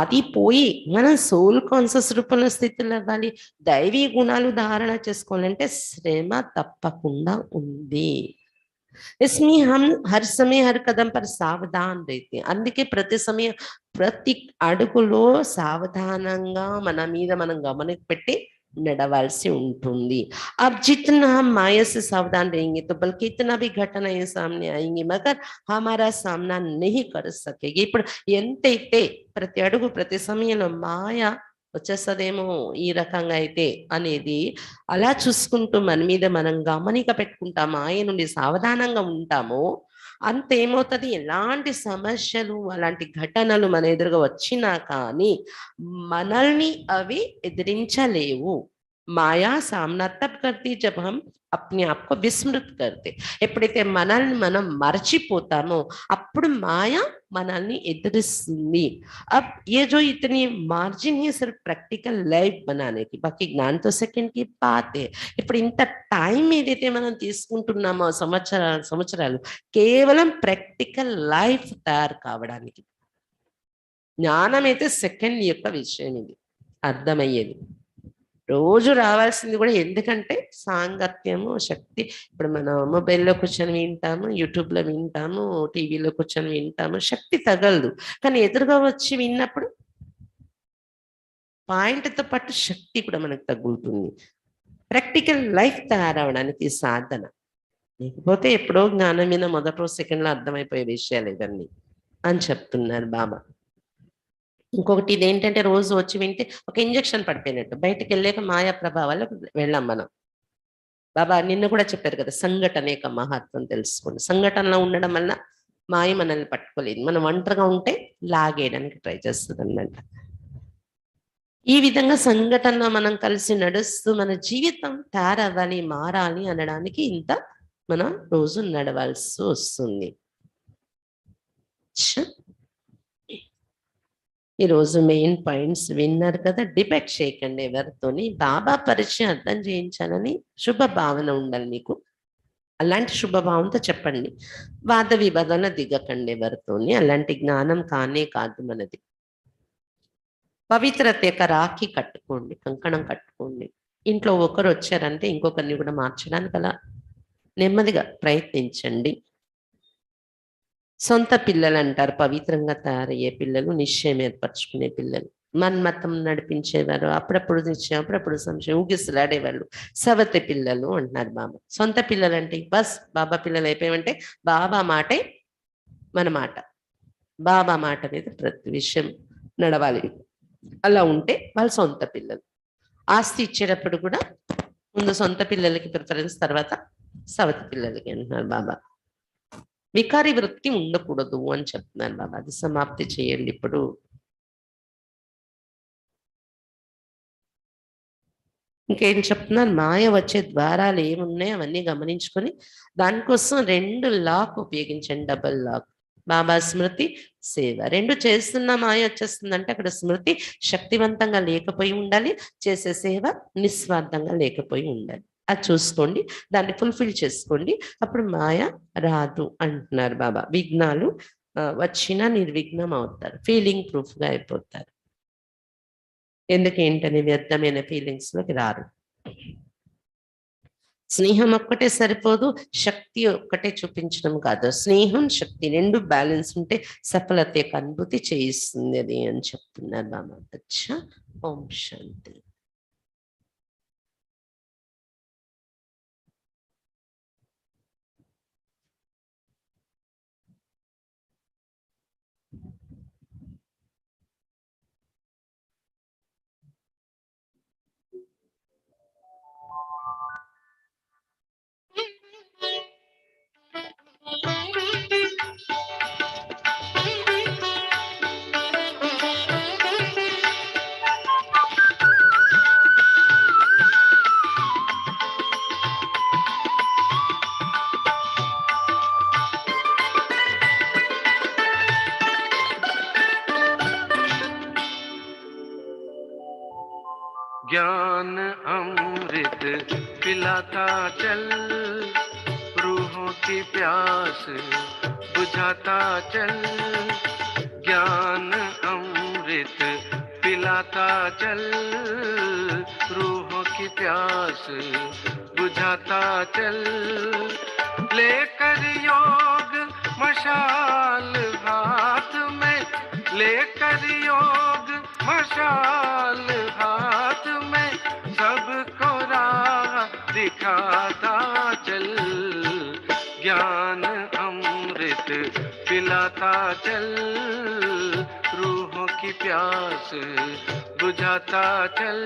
అది పోయి మనం సోల్ కాన్షియస్ రూపంలో స్థితిలో అవ్వాలి. దైవీ గుణాలు ధారణ చేసుకోవాలంటే శ్రమ తప్పకుండా ఉంది. इसमें हम हर समय हर कदम पर सावधान रहते हैं. అందుకే ప్రతి సమయం ప్రతి అడుగులో సావధానంగా మన మీద మనం గమనిక పెట్టి नडवालसी उंटुंदी. अब जितना हम माया से सावधान रहेंगे तो बल्कि इतना भी घटनाएं सामने आएंगी मगर हमारा सामना नहीं कर सकेगी. ఇప్పుడు ఎంతైతే ప్రతి అడుగు ప్రతి సమయంలో మాయ వచ్చేస్తదేమో ఈ రకంగా అయితే అనేది అలా చూసుకుంటూ మన మీద మనం గమనిక పెట్టుకుంటాం, మాయ నుండి సావధానంగా ఉంటామో అంత ఏమవుతుంది, ఎలాంటి సమస్యలు అలాంటి ఘటనలు మన ఎదురుగా వచ్చినా కానీ మనల్ని అవి ఎదిరించలేవు. మాయా సామ్నా తబ్ కర్తీ జబ్ హమ్ अपने आप को विस्मृत करते. ఎప్పుడైతే మనల్ని మనం మర్చిపోతామో అప్పుడు మాయ మనల్ని ఎదిరిస్తుంది. अब ये जो इतनी मार्जिन है सिर्फ प्रैक्टिकल लाइफ बनाने की, बाकी ज्ञान तो सेकंड की बात है. ఇప్పుడు ఇంత టైం ఏదైతే మనం తీసుకుంటున్నామో సంవత్సరాలు కేవలం ప్రాక్టికల్ లైఫ్ తయారు కావడానికి. జ్ఞానం అయితే సెకండ్ యొక్క విషయం, ఇది అర్థమయ్యేది రోజు రావాల్సింది కూడా. ఎందుకంటే సాంగత్యము శక్తి. ఇప్పుడు మనం మొబైల్లో కూర్చొని వింటాము, యూట్యూబ్లో వింటాము, టీవీలో కూర్చొని వింటాము, శక్తి తగలదు. కానీ ఎదురుగా వచ్చి విన్నప్పుడు పాయింట్తో పాటు శక్తి కూడా మనకు తగులుతుంది. ప్రాక్టికల్ లైఫ్ తయారవడానికి సాధన. లేకపోతే ఎప్పుడో జ్ఞానం మీద మొదటి సెకండ్లో అర్థమైపోయే విషయాలు ఇవన్నీ అని చెప్తున్నారు బాబా. ఇంకొకటి ఇదేంటంటే రోజు వచ్చి వింటే ఒక ఇంజెక్షన్ పడిపోయినట్టు బయటకు వెళ్ళాక మాయా ప్రభావాలు వెళ్ళాం మనం. బాబా నిన్న కూడా చెప్పారు కదా, సంఘటన యొక్క మహత్వం తెలుసుకోండి. సంఘటనలో ఉండడం వల్ల మాయ మనల్ని పట్టుకోలేదు, మనం ఒంటరిగా ఉంటే లాగేయడానికి ట్రై చేస్తుంది అన్నమాట. ఈ విధంగా సంఘటన మనం కలిసి నడుస్తూ మన జీవితం తయారవ్వాలి, మారాలి అనడానికి ఇంత మనం రోజు నడవాల్సి వస్తుంది. ఈరోజు మెయిన్ పాయింట్స్ విన్నారు కదా. డిబేట్ చేయకండి ఎవరితోని, బాబా పరిచయం అర్థం చేయించాలని శుభ భావన ఉండాలి మీకు. అలాంటి శుభభావంతో చెప్పండి. వాద వివాదాలు దిగకండి ఎవరితోని, అలాంటి జ్ఞానం కానే కాదు మనది. పవిత్రత యొక్క రాఖీ కట్టుకోండి, కంకణం కట్టుకోండి. ఇంట్లో ఒకరు వచ్చారంటే ఇంకొకరిని కూడా మార్చడానికి అలా నెమ్మదిగా ప్రయత్నించండి. సొంత పిల్లలు అంటారు, పవిత్రంగా తయారయ్యే పిల్లలు, నిశ్చయం ఏర్పరచుకునే పిల్లలు. మన్మతం నడిపించేవారు, అప్పుడప్పుడు నిశ్చయం అప్పుడప్పుడు సంశయం, ఊగిసలాడేవాళ్ళు సవతి పిల్లలు అంటున్నారు బాబా. సొంత పిల్లలు అంటే బస్ బాబా పిల్లలు అయిపోయామంటే బాబా మాటే మన మాట, బాబా మాట మీద ప్రతి విషయం నడవాలి. అలా ఉంటే వాళ్ళు సొంత పిల్లలు. ఆస్తి ఇచ్చేటప్పుడు కూడా ముందు సొంత పిల్లలకి ప్రిఫరెన్స్, తర్వాత సవతి పిల్లలకి అంటున్నారు బాబా. వికారి వృత్తి ఉండకూడదు అని చెప్తున్నారు బాబా. అది సమాప్తి చేయండి ఇప్పుడు. ఇంకేం చెప్తున్నారు, మాయ వచ్చే ద్వారాలు ఏమున్నాయి అవన్నీ గమనించుకొని దానికోసం 2 లాక్ ఉపయోగించండి, డబల్ లాక్. బాబా స్మృతి, సేవ రెండు చేస్తున్న మాయ వచ్చేస్తుందంటే అక్కడ స్మృతి శక్తివంతంగా లేకపోయి ఉండాలి, చేసే సేవ నిస్వార్థంగా లేకపోయి ఉండాలి. అది చూసుకోండి, దాన్ని ఫుల్ఫిల్ చేసుకోండి, అప్పుడు మాయ రాదు అంటున్నారు బాబా. విఘ్నాలు వచ్చినా నిర్విఘ్నం అవుతారు, ఫీలింగ్ ప్రూఫ్గా అయిపోతారు. ఎందుకేంటనే వ్యర్థమైన ఫీలింగ్స్లోకి రారు. స్నేహం ఒక్కటే సరిపోదు, శక్తి ఒక్కటే చూపించడం కాదు, స్నేహం శక్తి 2 బ్యాలెన్స్ ఉంటే సఫలత యొక్క అనుభూతి చేయిస్తుంది అది అని చెప్తున్నారు బాబా. అచ్చా, ఓం శాంతి. ज्ञान अमृत पिलाता चल, रूहों की प्यास बुझाता चल। ज्ञान अमृत पिलाता चल, रूहों की प्यास बुझाता चल। लेकर योग मशाल हाथ में, लेकर योग मशाल हाथ में, सबको राह दिखाता चल। ज्ञान अमृत पिलाता चल, रूहों की प्यास बुझाता चल।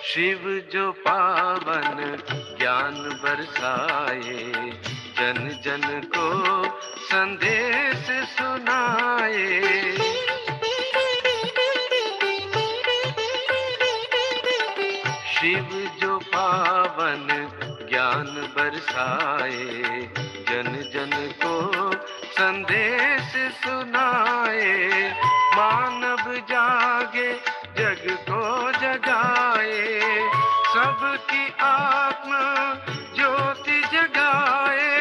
शिव जो पावन ज्ञान बरसाए, जन जन को संदेश सुनाए। शिव जो पावन ज्ञान बरसाए, जन जन को संदेश सुनाए। मानव जागे जग को जगाए, सबकी आत्मा ज्योति जगाए।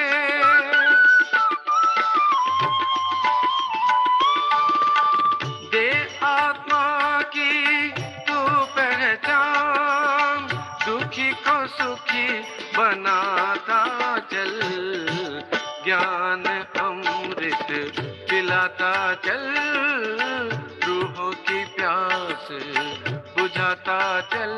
दे आत्मा की तू पहचान, दुखी को सुखी बनाता चल। ज्ञान अमृत पिलाता चल, रूहों की प्यास बुझाता चल।